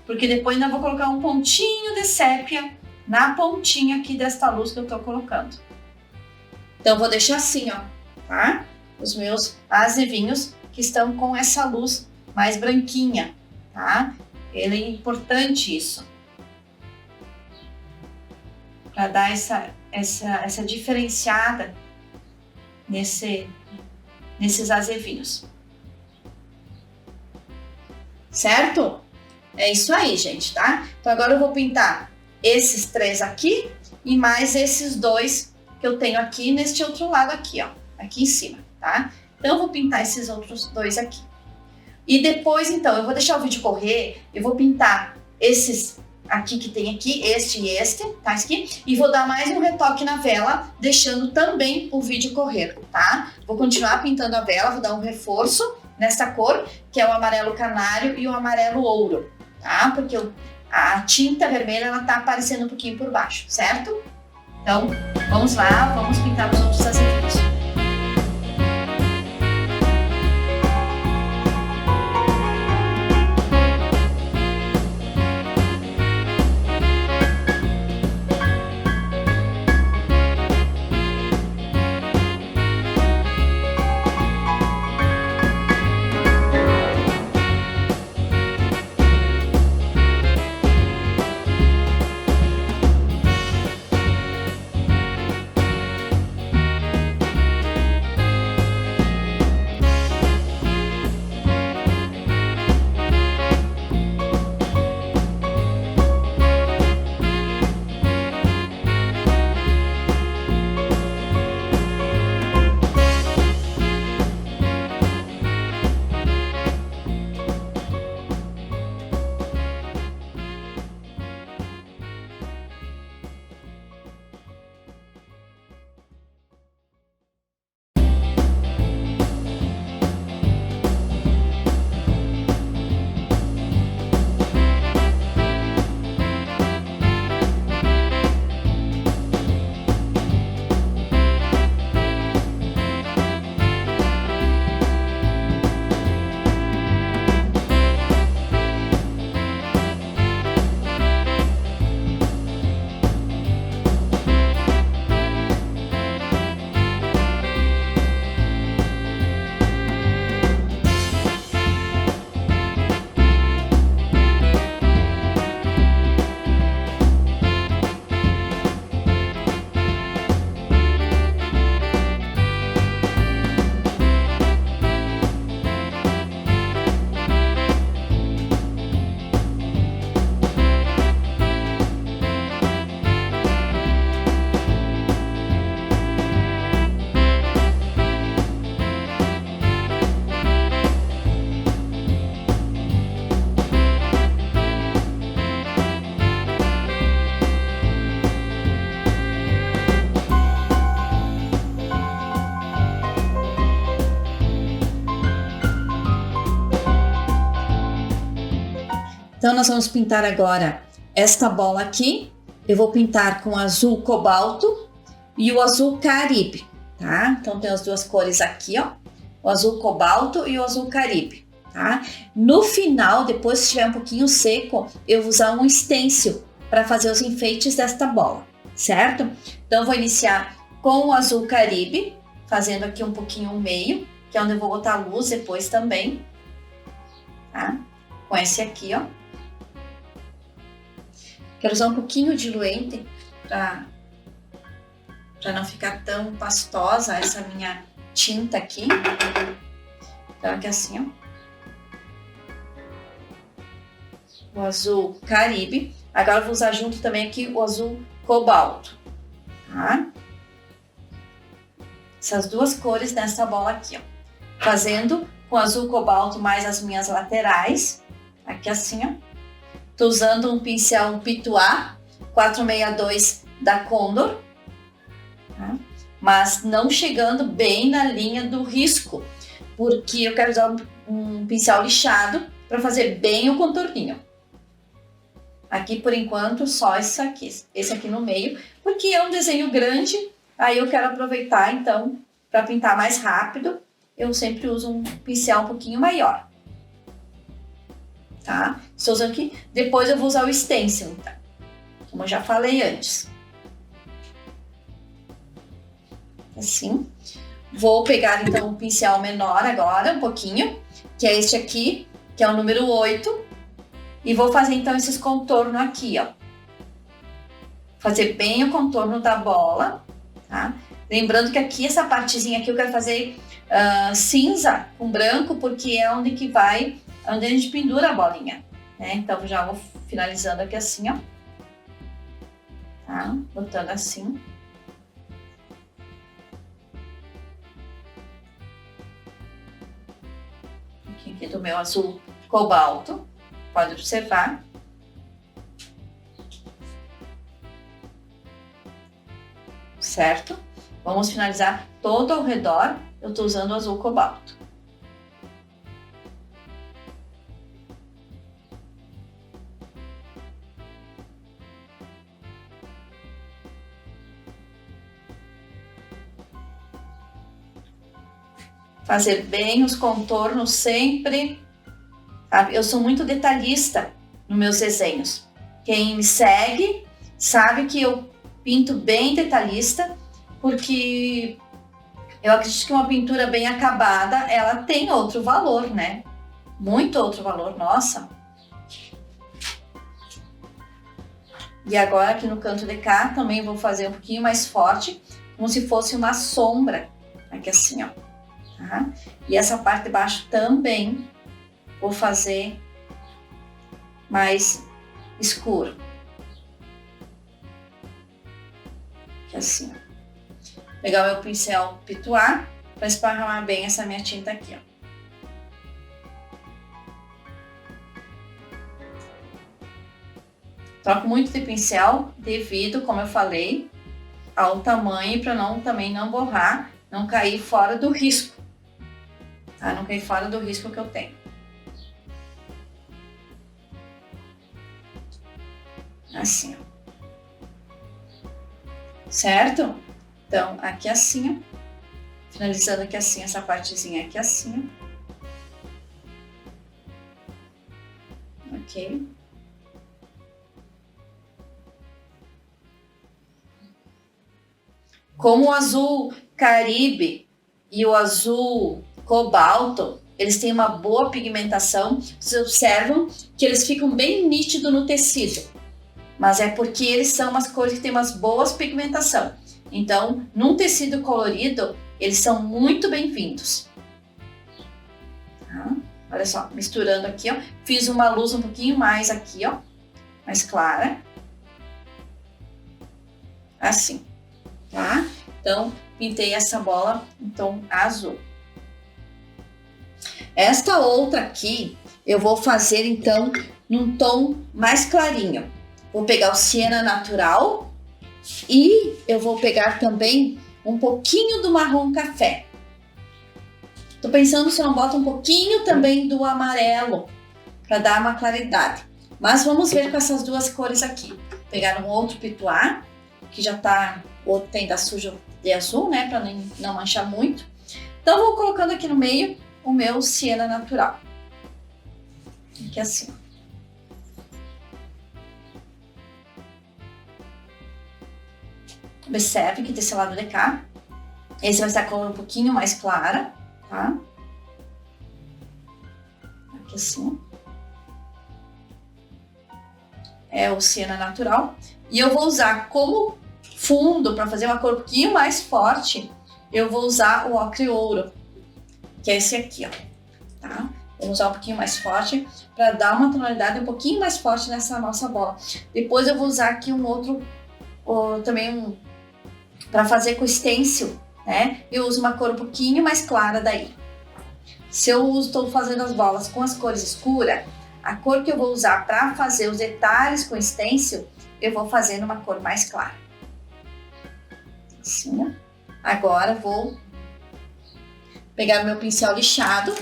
porque depois ainda vou colocar um pontinho de sépia na pontinha aqui desta luz que eu tô colocando. Então, eu vou deixar assim, ó, tá? Os meus azevinhos que estão com essa luz mais branquinha, tá? Ele é importante isso. Para dar essa essa diferenciada nesses azevinhos. Certo? É isso aí, gente, tá? Então agora eu vou pintar esses 3 aqui e mais esses 2 que eu tenho aqui neste outro lado aqui, ó, aqui em cima, tá? Então eu vou pintar esses outros 2 aqui. E depois, então, eu vou deixar o vídeo correr, eu vou pintar esses aqui que tem aqui, este e este, tá? Aqui, e vou dar mais um retoque na vela, deixando também o vídeo correr, tá? Vou continuar pintando a vela, vou dar um reforço nessa cor, que é o amarelo canário e o amarelo ouro, tá? Porque a tinta vermelha, ela tá aparecendo um pouquinho por baixo, certo? Então, vamos lá, vamos pintar os outros azevinhos. Então, nós vamos pintar agora esta bola aqui. Eu vou pintar com azul cobalto e o azul caribe, tá? Então, tem as duas cores aqui, ó. O azul cobalto e o azul caribe, tá? No final, depois que estiver um pouquinho seco, eu vou usar um stencil para fazer os enfeites desta bola, certo? Então, eu vou iniciar com o azul caribe, fazendo aqui um pouquinho o meio, que é onde eu vou botar a luz depois também, tá? Com esse aqui, ó. Quero usar um pouquinho de diluente para não ficar tão pastosa essa minha tinta aqui. Então, aqui assim, ó. O azul caribe. Agora eu vou usar junto também aqui o azul cobalto, tá? Essas duas cores nessa bola aqui, ó. Fazendo com azul cobalto mais as minhas laterais. Aqui assim, ó. Tô usando um pincel Pituá 462 da Condor, tá? Mas não chegando bem na linha do risco, porque eu quero usar um pincel lixado para fazer bem o contorninho. Aqui, por enquanto, só esse aqui no meio, porque é um desenho grande, aí eu quero aproveitar, então, para pintar mais rápido, eu sempre uso um pincel um pouquinho maior. Tá? Estou usando aqui. Depois eu vou usar o stencil, tá? Como eu já falei antes. Assim. Vou pegar então um pincel menor agora, um pouquinho, que é este aqui, que é o número 8. E vou fazer então esses contornos aqui, ó. fazer bem o contorno da bola, tá? Lembrando que aqui, essa partezinha aqui eu quero fazer cinza com branco, porque é onde que vai, onde a gente pendura a bolinha, né? Então, já vou finalizando aqui assim, ó. Tá? Botando assim. Aqui do meu azul cobalto, pode observar. Certo? Vamos finalizar todo ao redor. Eu tô usando o azul cobalto. Fazer bem os contornos sempre, sabe? Eu sou muito detalhista nos meus desenhos. Quem me segue sabe que eu pinto bem detalhista, porque eu acredito que uma pintura bem acabada, ela tem outro valor, né? Muito outro valor, nossa. E agora aqui no canto de cá também vou fazer um pouquinho mais forte, como se fosse uma sombra, aqui assim, ó. Tá? E essa parte de baixo também vou fazer mais escuro. Aqui assim, ó. Pegar o meu pincel pituar para esparramar bem essa minha tinta aqui, ó. Troco muito de pincel devido, como eu falei, ao tamanho, para também não borrar, não cair fora do risco. Tá? Não cair fora do risco que eu tenho. Assim, ó. Certo? Então, aqui assim, ó. Finalizando aqui assim, essa partezinha aqui assim, ó. Ok. Como o azul Caribe e o azul cobalto, eles têm uma boa pigmentação, vocês observam que eles ficam bem nítidos no tecido, mas é porque eles são umas cores que têm umas boas pigmentação. Então, num tecido colorido, eles são muito bem-vindos. Tá? Olha só, misturando aqui, ó, fiz uma luz um pouquinho mais aqui, ó, mais clara. Assim, tá? Então, pintei essa bola em tom azul. Esta outra aqui, eu vou fazer então num tom mais clarinho. Vou pegar o siena natural e eu vou pegar também um pouquinho do marrom café. Tô pensando se eu não boto um pouquinho também do amarelo para dar uma claridade. Mas vamos ver com essas duas cores aqui. Vou pegar um outro pituar, que já tá, o outro tem da suja de azul, né, para não manchar muito. Então vou colocando aqui no meio o meu siena natural. Aqui assim. Observe que desse lado de cá, esse vai estar com a cor um pouquinho mais clara, tá? Aqui assim. É o siena natural. E eu vou usar como fundo, para fazer uma cor um pouquinho mais forte, eu vou usar o ocre ouro, que é esse aqui, ó, tá? Vou usar um pouquinho mais forte para dar uma tonalidade um pouquinho mais forte nessa nossa bola. Depois eu vou usar aqui um outro, também para fazer com stencil, né? Eu uso uma cor um pouquinho mais clara daí. Se eu estou fazendo as bolas com as cores escuras, a cor que eu vou usar para fazer os detalhes com stencil, eu vou fazer numa cor mais clara. Assim, ó. Agora vou pegar meu pincel lixado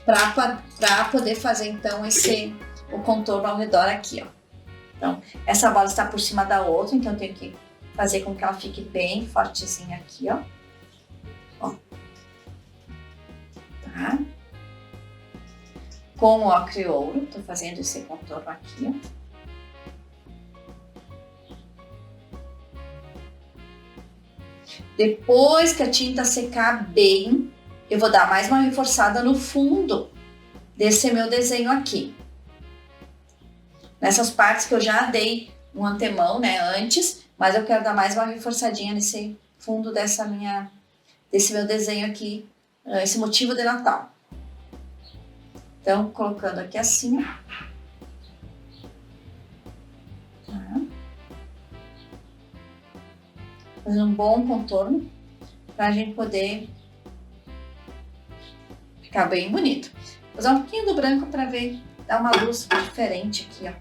para poder fazer então o contorno ao redor aqui, ó. Então, essa bola está por cima da outra, então eu tenho que fazer com que ela fique bem fortezinha aqui, ó. Ó. Tá? Com o ocre ouro, tô fazendo esse contorno aqui, ó. Depois que a tinta secar bem, eu vou dar mais uma reforçada no fundo desse meu desenho aqui. Nessas partes que eu já dei um antemão, né, antes, mas eu quero dar mais uma reforçadinha nesse fundo desse meu desenho aqui, esse motivo de Natal. Então, colocando aqui assim, ó. Tá. Fazendo um bom contorno pra gente poder ficar bem bonito. Vou usar um pouquinho do branco para ver, dar uma luz diferente aqui, ó.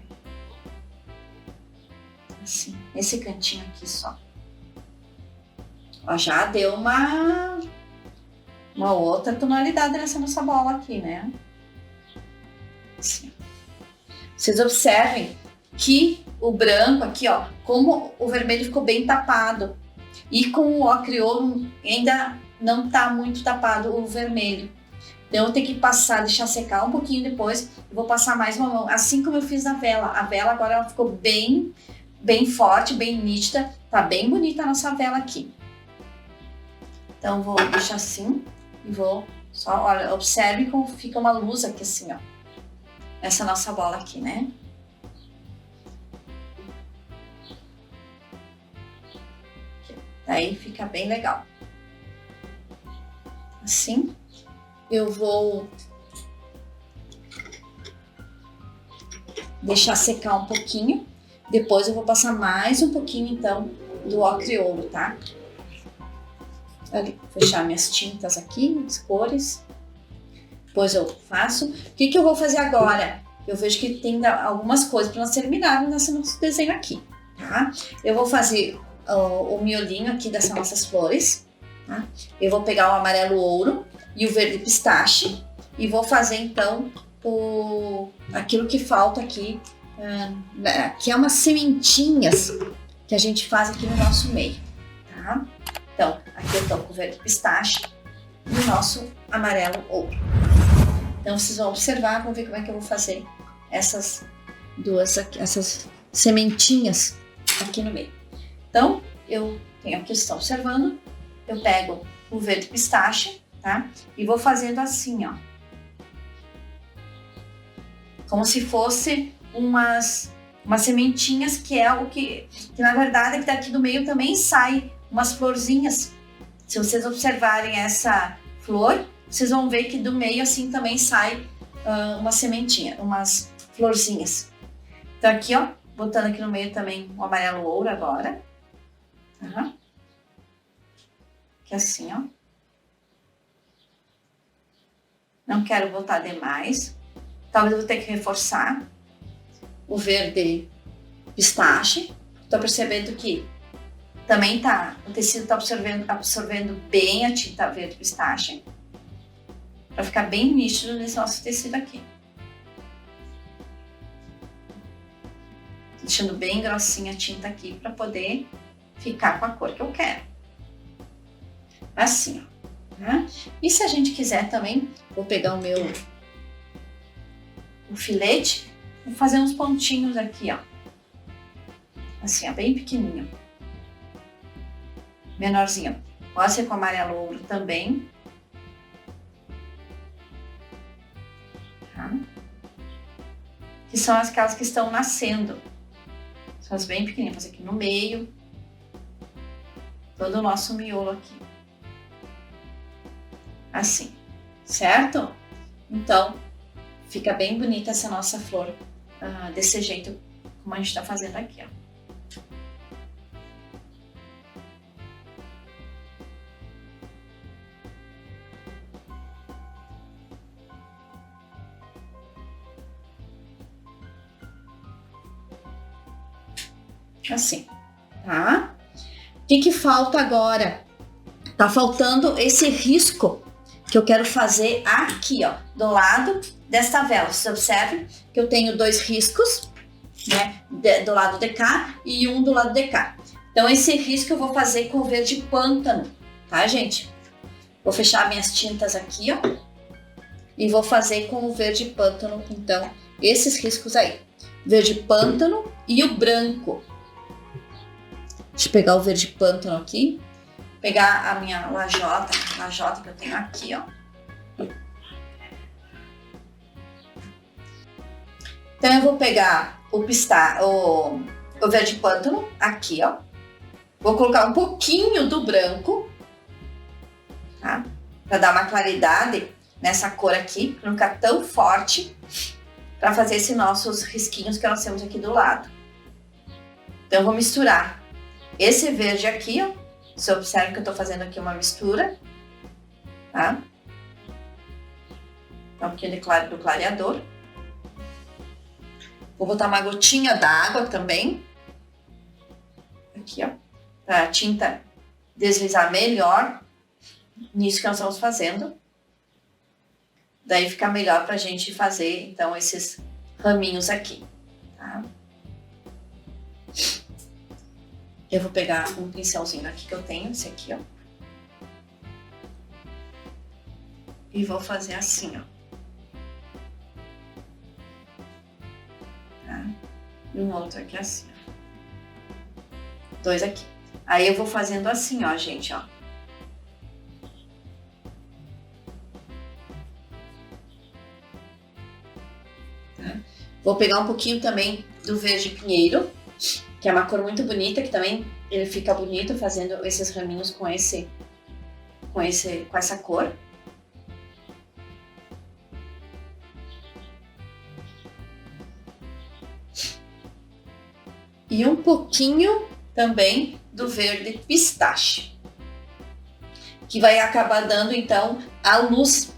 Assim, nesse cantinho aqui só. Ó, já deu uma outra tonalidade nessa nossa bola aqui, né? Assim. Vocês observem que o branco aqui, ó, como o vermelho ficou bem tapado e com o ocriolo ainda não tá muito tapado o vermelho. Então eu tenho que passar, deixar secar um pouquinho depois, eu vou passar mais uma mão, assim como eu fiz na vela. A vela agora ela ficou bem forte, bem nítida, tá bem bonita a nossa vela aqui. Então vou deixar assim e vou só, olha, observe como fica uma luz aqui assim, ó. Essa nossa bola aqui, né? Daí fica bem legal. Assim, eu vou deixar secar um pouquinho. Depois eu vou passar mais um pouquinho, então, do ocriolo, tá? Ali, fechar minhas tintas aqui, as cores. Depois eu faço. O que eu vou fazer agora? Eu vejo que tem algumas coisas para nós terminarmos nesse nosso desenho aqui, tá? Eu vou fazer o miolinho aqui dessas nossas flores, tá? Eu vou pegar o amarelo ouro e o verde pistache e vou fazer, então, aquilo que falta aqui, que é umas sementinhas que a gente faz aqui no nosso meio, tá? Então, aqui eu tô com o verde pistache e o nosso amarelo ouro. Então, vocês vão observar, vão ver como é que eu vou fazer essas duas aqui, essas sementinhas aqui no meio. Então, eu tenho aqui, vocês estão observando, eu pego o verde pistache, tá? E vou fazendo assim, ó. Como se fosse umas sementinhas, que é o que na verdade é que daqui do meio também sai umas florzinhas. Se vocês observarem essa flor, vocês vão ver que do meio assim também sai uma sementinha, umas florzinhas. Então aqui, ó, botando aqui no meio também o amarelo ouro agora. Tá? Que assim, ó. Não quero botar demais. Talvez eu vou ter que reforçar o verde pistache. Tô percebendo que também o tecido tá absorvendo bem a tinta verde pistache. Para ficar bem nítido nesse nosso tecido aqui. Deixando bem grossinha a tinta aqui para poder ficar com a cor que eu quero. Assim, ó. Tá? E se a gente quiser também, vou pegar o filete e fazer uns pontinhos aqui, ó. Assim, ó, bem pequenininho. Menorzinho. Pode ser com amarelo ouro também. Tá? Que são aquelas que estão nascendo. São as bem pequenininhas. Vou fazer aqui no meio. Todo o nosso miolo aqui. Assim, certo? Então, fica bem bonita essa nossa flor, desse jeito, como a gente tá fazendo aqui, ó. Assim, tá? O que falta agora? Tá faltando esse risco que eu quero fazer aqui, ó, do lado desta vela. Você observe que eu tenho 2 riscos, né, do lado de cá e um do lado de cá. Então, esse risco eu vou fazer com o verde pântano, tá, gente? Vou fechar minhas tintas aqui, ó, e vou fazer com o verde pântano, então, esses riscos aí. Verde pântano e o branco. Deixa eu pegar o verde pântano aqui. Pegar a minha lajota que eu tenho aqui, ó. Então eu vou pegar o o verde pântano aqui, ó. Vou colocar um pouquinho do branco, tá? Pra dar uma claridade nessa cor aqui, pra não ficar tão forte, pra fazer esses nossos risquinhos que nós temos aqui do lado. Então, eu vou misturar esse verde aqui, ó. Você observa que eu tô fazendo aqui uma mistura, tá? Um pouquinho do clareador. Vou botar uma gotinha d'água também. Aqui, ó. Para a tinta deslizar melhor nisso que nós estamos fazendo. Daí fica melhor pra gente fazer, então, esses raminhos aqui, tá? Eu vou pegar um pincelzinho aqui que eu tenho, esse aqui, ó. E vou fazer assim, ó. Tá? E um outro aqui assim, ó. 2 aqui. Aí eu vou fazendo assim, ó, gente, ó. Tá? Vou pegar um pouquinho também do verde pinheiro, que é uma cor muito bonita, que também ele fica bonito fazendo esses raminhos com essa cor. E um pouquinho também do verde pistache, que vai acabar dando então a luz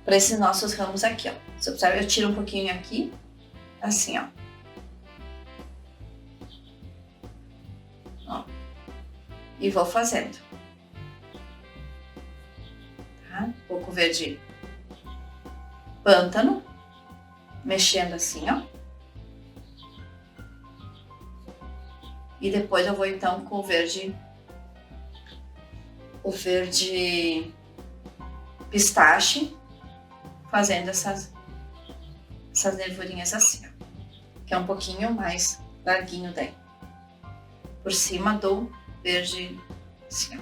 para esses nossos ramos aqui, ó. Você observa, eu tiro um pouquinho aqui, assim, ó. Ó. E vou fazendo. Tá? Um pouco verde pântano, mexendo assim, ó. E depois eu vou então com o verde pistache, fazendo essas nervurinhas assim, ó, que é um pouquinho mais larguinho daí, por cima do verde, assim, ó,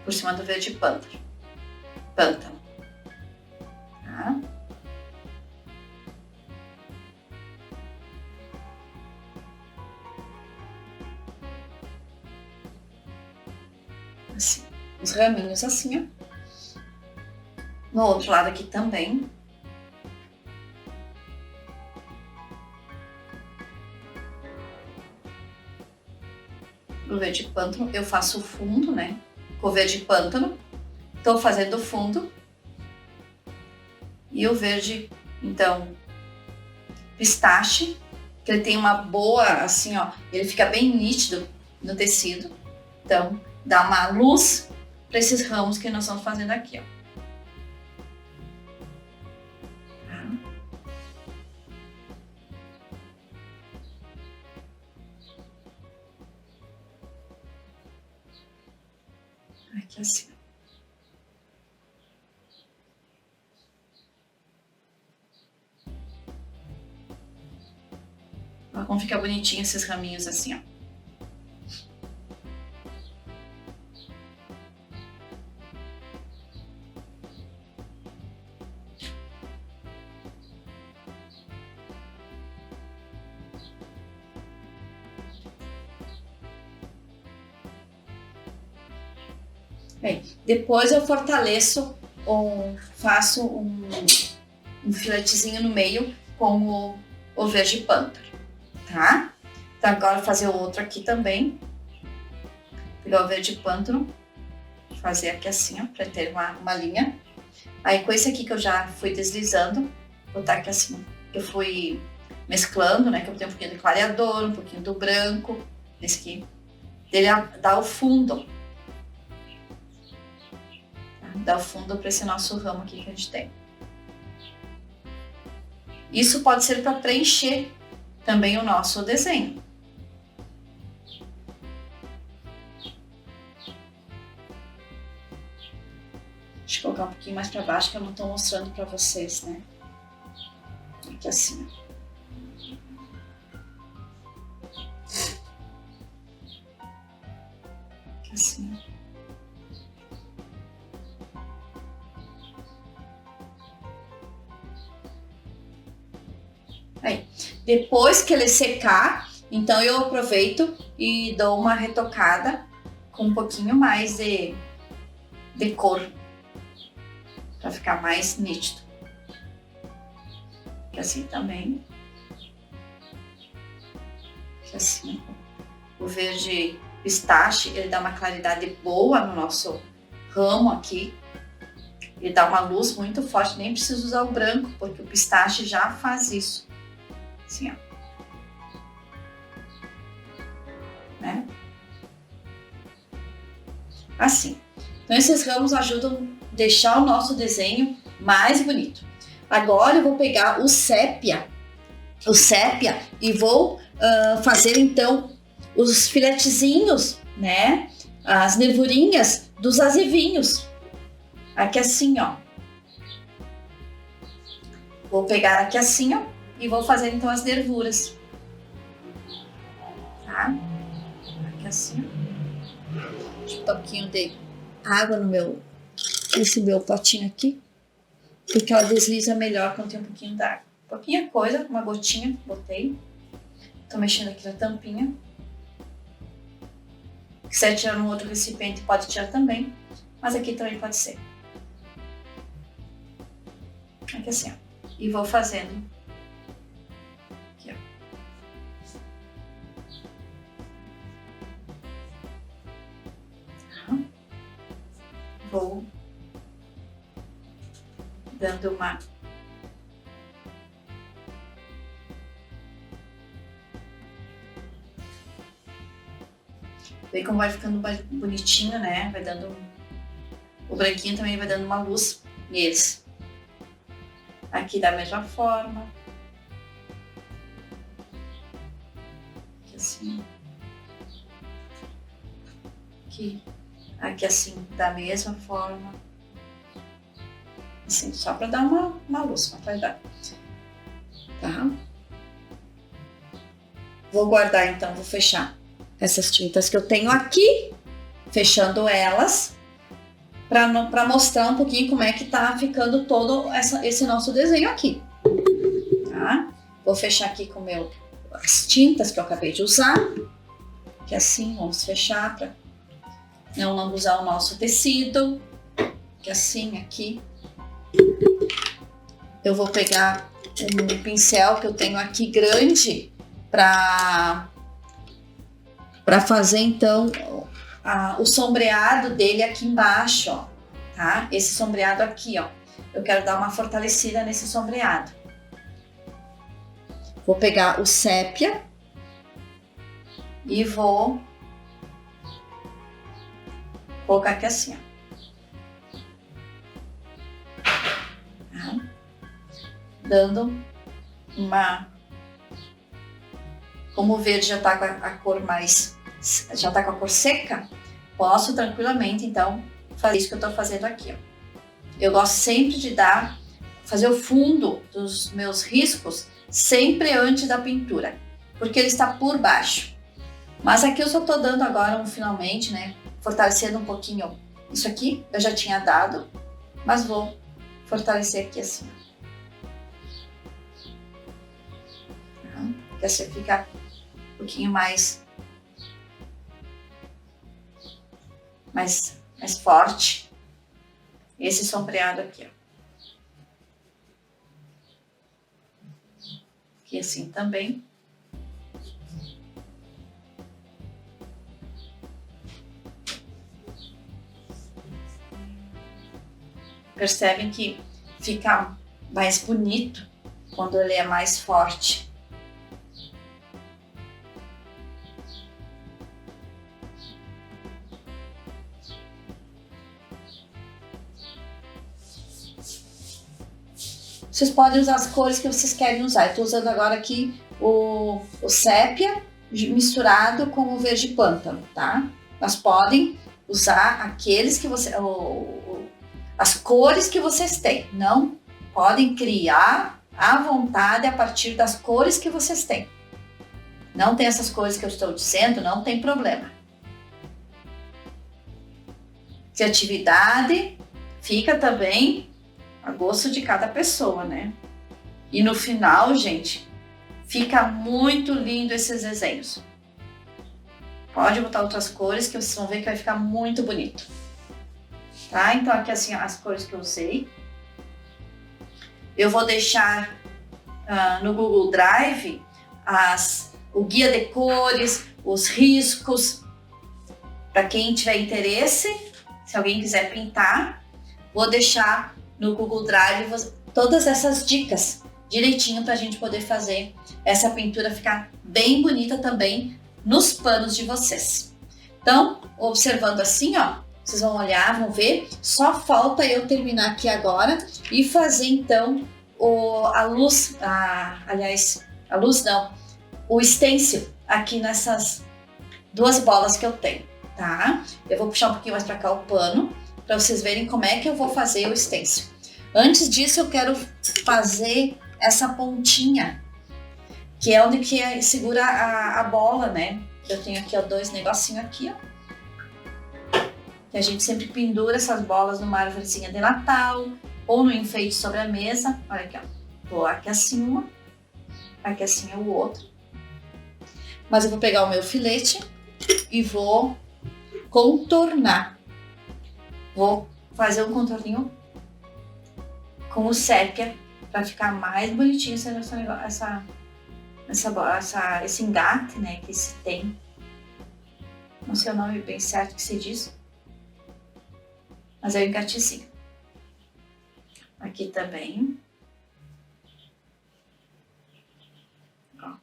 por cima do verde pântano, tá? Assim, os raminhos assim, ó. No outro lado aqui também. O verde pântano, eu faço o fundo, né? Com o verde pântano, tô fazendo o fundo. E o verde, então, pistache, que ele tem uma boa, assim, ó, ele fica bem nítido no tecido. Então, dá uma luz para esses ramos que nós estamos fazendo aqui, ó. Aqui assim. Olha como fica bonitinho esses raminhos assim, ó. Bem, depois eu fortaleço ou faço um filetezinho no meio com o verde pântano, tá? Então agora vou fazer o outro aqui também. Pegar o verde pântano, fazer aqui assim, ó, pra ter uma linha. Aí com esse aqui que eu já fui deslizando, botar aqui assim, eu fui mesclando, né? Que eu tenho um pouquinho de clareador, um pouquinho do branco, esse aqui. Ele dá o fundo. Dá o fundo para esse nosso ramo aqui que a gente tem. Isso pode ser para preencher também o nosso desenho. Deixa eu colocar um pouquinho mais para baixo que eu não estou mostrando para vocês, né? Aqui assim, ó. Aqui assim, ó. Aí, Depois que ele secar, então eu aproveito e dou uma retocada com um pouquinho mais de cor, para ficar mais nítido. E assim também. Assim, o verde pistache, ele dá uma claridade boa no nosso ramo aqui. Ele dá uma luz muito forte, nem preciso usar o branco, porque o pistache já faz isso. Assim, ó. Né? Assim. Então, esses ramos ajudam a deixar o nosso desenho mais bonito. Agora eu vou pegar o sépia e vou fazer então os filetezinhos, né? As nervurinhas dos azevinhos. Aqui assim, ó. Vou pegar aqui assim, ó, e vou fazer então as nervuras. Tá? Aqui assim, ó. Deixa eu botar um pouquinho de água nesse meu potinho aqui, porque ela desliza melhor quando tem um pouquinho d'água. Pouquinha coisa, uma gotinha, botei. Tô mexendo aqui na tampinha. Se quiser tirar no outro recipiente, pode tirar também. Mas aqui também pode ser. Aqui assim, ó. E vou fazendo. Aqui, ó. Tá. Vou dando uma... Vê como vai ficando mais bonitinho, né? Vai dando... O branquinho também vai dando uma luz neles. Aqui da mesma forma. Aqui assim. Aqui assim, da mesma forma. Assim, só para dar uma luz, uma claridade. Tá? Vou guardar então, vou fechar essas tintas que eu tenho aqui, fechando elas, para mostrar um pouquinho como é que tá ficando todo esse nosso desenho aqui, tá? Vou fechar aqui com as tintas que eu acabei de usar, que assim, vamos fechar para não lambuzar o nosso tecido, que assim, aqui. Eu vou pegar um pincel que eu tenho aqui grande para fazer então o sombreado dele aqui embaixo, ó, tá? Esse sombreado aqui, ó. Eu quero dar uma fortalecida nesse sombreado. Vou pegar o sépia e vou colocar aqui assim, ó. Tá? Dando uma... Como o verde já tá com a cor mais... Já tá com a cor seca, posso tranquilamente, então, fazer isso que eu tô fazendo aqui, ó. Eu gosto sempre de fazer o fundo dos meus riscos sempre antes da pintura, porque ele está por baixo. Mas aqui eu só tô dando agora finalmente, né, fortalecendo um pouquinho isso aqui, eu já tinha dado, mas vou fortalecer aqui assim. Porque assim fica um pouquinho mais forte esse sombreado aqui, ó. Aqui assim também. Percebem que fica mais bonito quando ele é mais forte. Vocês podem usar as cores que vocês querem usar. Eu estou usando agora aqui o sépia misturado com o verde pântano, tá? Mas podem usar aqueles que as cores que vocês têm. Não podem criar à vontade a partir das cores que vocês têm. Não tem essas cores que eu estou dizendo, não tem problema. Criatividade fica também a gosto de cada pessoa, né? E no final, gente, Fica muito lindo esses desenhos. Pode botar outras cores que vocês vão ver que vai ficar muito bonito. Tá? Então aqui assim as cores que eu usei. Eu vou deixar no Google Drive o guia de cores, os riscos, para quem tiver interesse, se alguém quiser pintar, vou deixar no Google Drive todas essas dicas direitinho para a gente poder fazer essa pintura ficar bem bonita também nos panos de vocês. Então, observando assim, ó, vocês vão olhar, vão ver, só falta eu terminar aqui agora e fazer então o stencil aqui nessas duas bolas que eu tenho, tá? Eu vou puxar um pouquinho mais para cá o pano para vocês verem como é que eu vou fazer o stencil. Antes disso eu quero fazer essa pontinha, que é onde que segura a bola, né? Eu tenho aqui, ó, dois negocinhos aqui, ó. Que a gente sempre pendura essas bolas numa árvorezinha de Natal ou no enfeite sobre a mesa. Olha aqui, ó. Vou aqui assim uma, aqui assim é o outro. Mas eu vou pegar o meu filete e vou contornar. Vou fazer um contorninho com o sépia para ficar mais bonitinho esse engate, né, que se tem. Não sei o nome bem certo que se diz, mas é o engatezinho. Aqui também. Ó.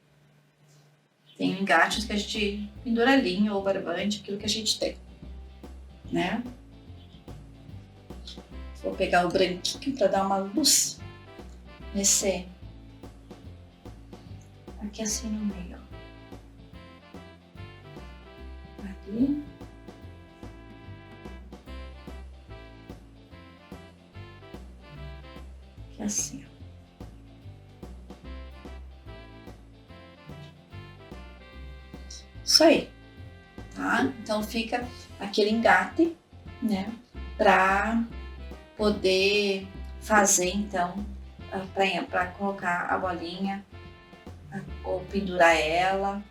Tem engates que a gente pendura linho ou barbante, aquilo que a gente tem, né? Vou pegar o branquinho para dar uma luz nesse aqui assim no meio, ó. Ali. Aqui assim, ó. Isso aí, tá? Então fica aquele engate, né? Pra poder fazer então, para colocar a bolinha ou pendurar ela.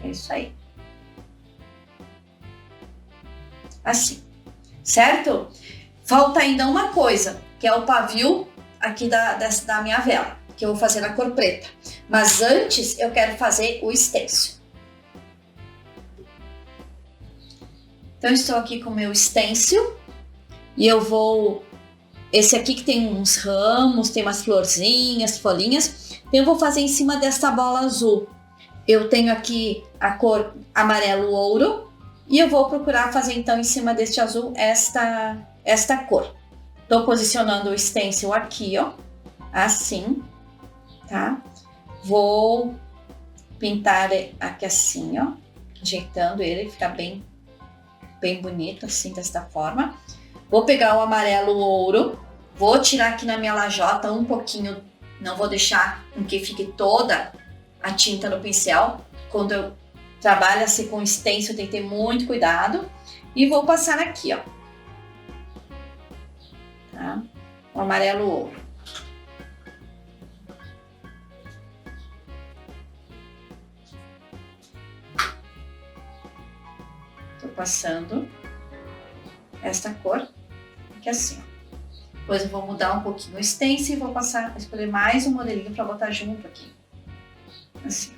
É isso aí. Assim, certo? Falta ainda uma coisa, que é o pavio aqui da minha vela, que eu vou fazer na cor preta. Mas antes eu quero fazer o stencil. Então estou aqui com o meu stencil e eu vou... Esse aqui que tem uns ramos, tem umas florzinhas, folhinhas. Então eu vou fazer em cima dessa bola azul. Eu tenho aqui a cor amarelo ouro e eu vou procurar fazer então em cima deste azul esta cor. Estou posicionando o stencil aqui, ó, assim, tá? Vou pintar aqui assim, ó, ajeitando ele, ficar bem bonito assim, desta forma. Vou pegar o amarelo ouro, vou tirar aqui na minha lajota um pouquinho, não vou deixar com que fique toda a tinta no pincel. Quando eu trabalho assim com stencil, tem que ter muito cuidado. E vou passar aqui, ó, tá? O amarelo ouro. Tô passando esta cor aqui assim, ó. Depois eu vou mudar um pouquinho o stencil e vou passar, escolher mais um modelinho para botar junto aqui, assim.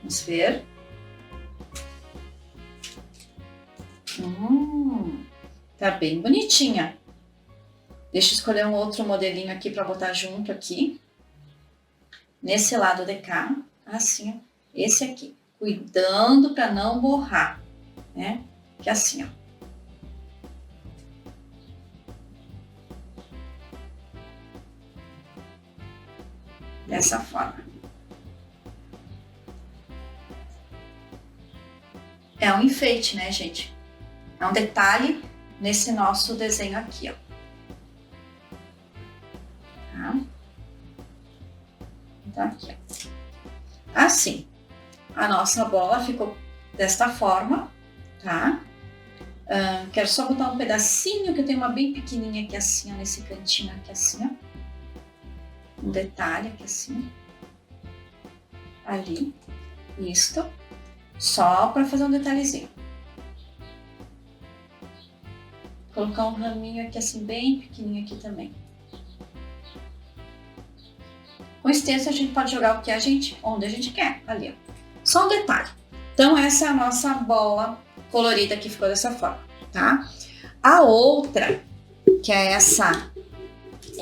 Vamos ver. Tá bem bonitinha. Deixa eu escolher um outro modelinho aqui para botar junto aqui. Nesse lado de cá, assim, ó. Esse aqui. Cuidando para não borrar, né? Que é assim, ó. Dessa forma. É um enfeite, né, gente? É um detalhe nesse nosso desenho aqui, ó. Tá? Então, aqui, ó. Assim, a nossa bola ficou desta forma, tá? Quero só botar um pedacinho, que eu tenho uma bem pequenininha aqui assim, ó, nesse cantinho aqui assim, ó. Um detalhe aqui assim. Ali. Isto. Só para fazer um detalhezinho. Vou colocar um raminho aqui assim, bem pequenininho aqui também. Com extenso a gente pode jogar o que onde a gente quer, ali, ó. Só um detalhe. Então essa é a nossa bola colorida que ficou dessa forma, tá? A outra, que é essa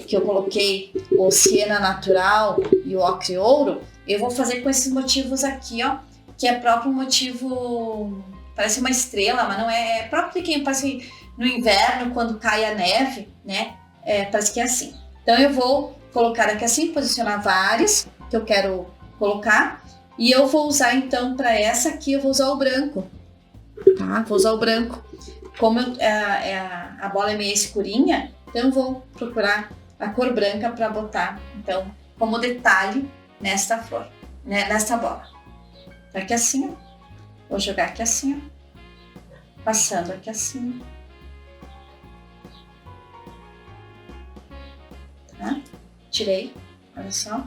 que eu coloquei o siena natural e o ocre ouro, eu vou fazer com esses motivos aqui, ó, que é próprio motivo, parece uma estrela, mas não é, é próprio de quem parece no inverno, quando cai a neve, né? Parece que é assim. Então eu vou colocar aqui assim, posicionar vários que eu quero colocar, e eu vou usar então para essa aqui, eu vou usar o branco, tá? Vou usar o branco. Como a bola é meio escurinha, então eu vou procurar a cor branca para botar, então, como detalhe nesta flor, né? Nesta bola. Então aqui assim, ó. Vou jogar aqui assim, ó. Passando aqui assim. Tá? Tirei, olha só.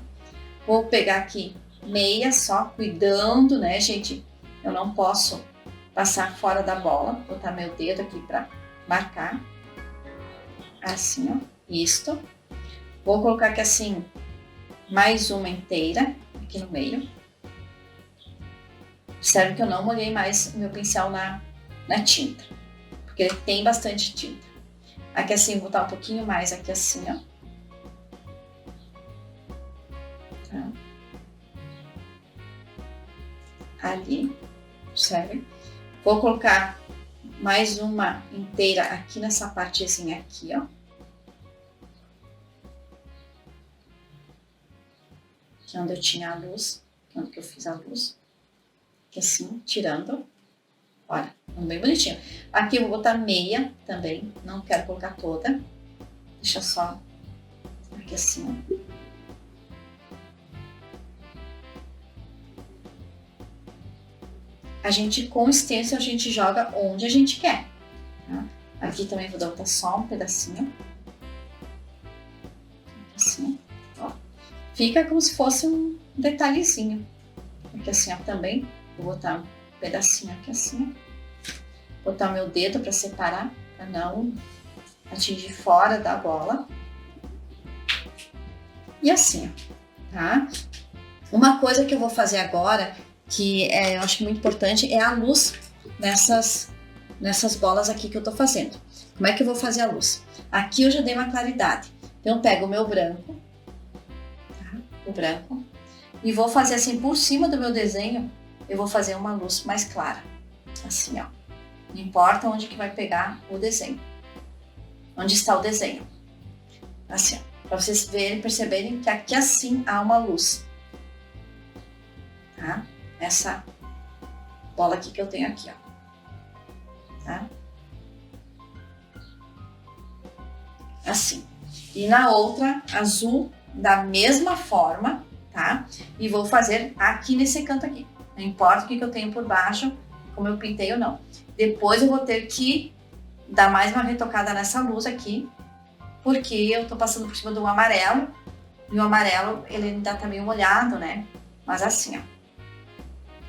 Vou pegar aqui meia só, cuidando, né, gente? Eu não posso passar fora da bola. Vou botar meu dedo aqui para marcar. Assim, ó. Isto. Vou colocar aqui assim, mais uma inteira aqui no meio. Observe que eu não molhei mais o meu pincel na tinta, porque ele tem bastante tinta. Aqui assim, vou botar um pouquinho mais aqui assim, ó. Tá. Ali, observe. Vou colocar mais uma inteira aqui nessa partezinha aqui, ó. Que é onde eu tinha a luz, que é onde eu fiz a luz. Aqui assim, tirando. Olha, bem bonitinho. Aqui eu vou botar meia também, não quero colocar toda. Deixa só aqui assim, ó. A gente, com stencil, a gente joga onde a gente quer. Tá? Aqui também vou botar só um pedacinho. Assim, ó. Fica como se fosse um detalhezinho. Aqui assim, ó, também. Vou botar um pedacinho aqui assim. Botar meu dedo para separar, para não atingir fora da bola. E assim, ó, tá? Uma coisa que eu vou fazer agora, que eu acho muito importante, é a luz nessas bolas aqui que eu tô fazendo. Como é que eu vou fazer a luz? Aqui eu já dei uma claridade. Então eu pego o meu branco, tá? O branco, e vou fazer assim por cima do meu desenho, eu vou fazer uma luz mais clara. Assim, ó. Não importa onde que vai pegar o desenho. Onde está o desenho. Assim, ó. Pra vocês perceberem que aqui assim há uma luz. Tá? Essa bola aqui que eu tenho aqui, ó. Tá? Assim. E na outra, azul, da mesma forma, tá? E vou fazer aqui nesse canto aqui. Não importa o que eu tenho por baixo, como eu pintei ou não. Depois eu vou ter que dar mais uma retocada nessa luz aqui, porque eu tô passando por cima do amarelo, e o amarelo, ele ainda tá meio molhado, né? Mas assim, ó.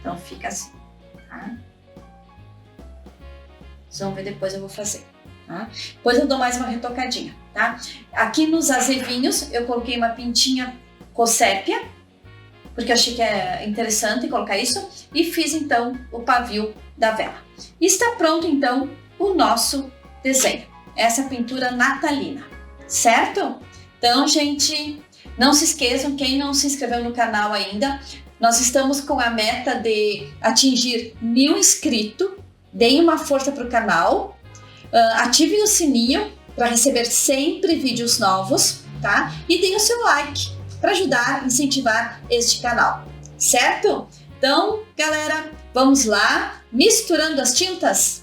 Então fica assim, tá? Vocês vão ver depois eu vou fazer, tá? Depois eu dou mais uma retocadinha, tá? Aqui nos azevinhos eu coloquei uma pintinha cossépia, porque eu achei que é interessante colocar isso, e fiz então o pavio da vela. E está pronto então o nosso desenho, essa pintura natalina, certo? Então, gente, não se esqueçam, quem não se inscreveu no canal ainda, nós estamos com a meta de atingir 1000 inscritos, deem uma força para o canal, ativem o sininho para receber sempre vídeos novos, tá? E deem o seu like para ajudar a incentivar este canal, certo? Então, galera, vamos lá, misturando as tintas?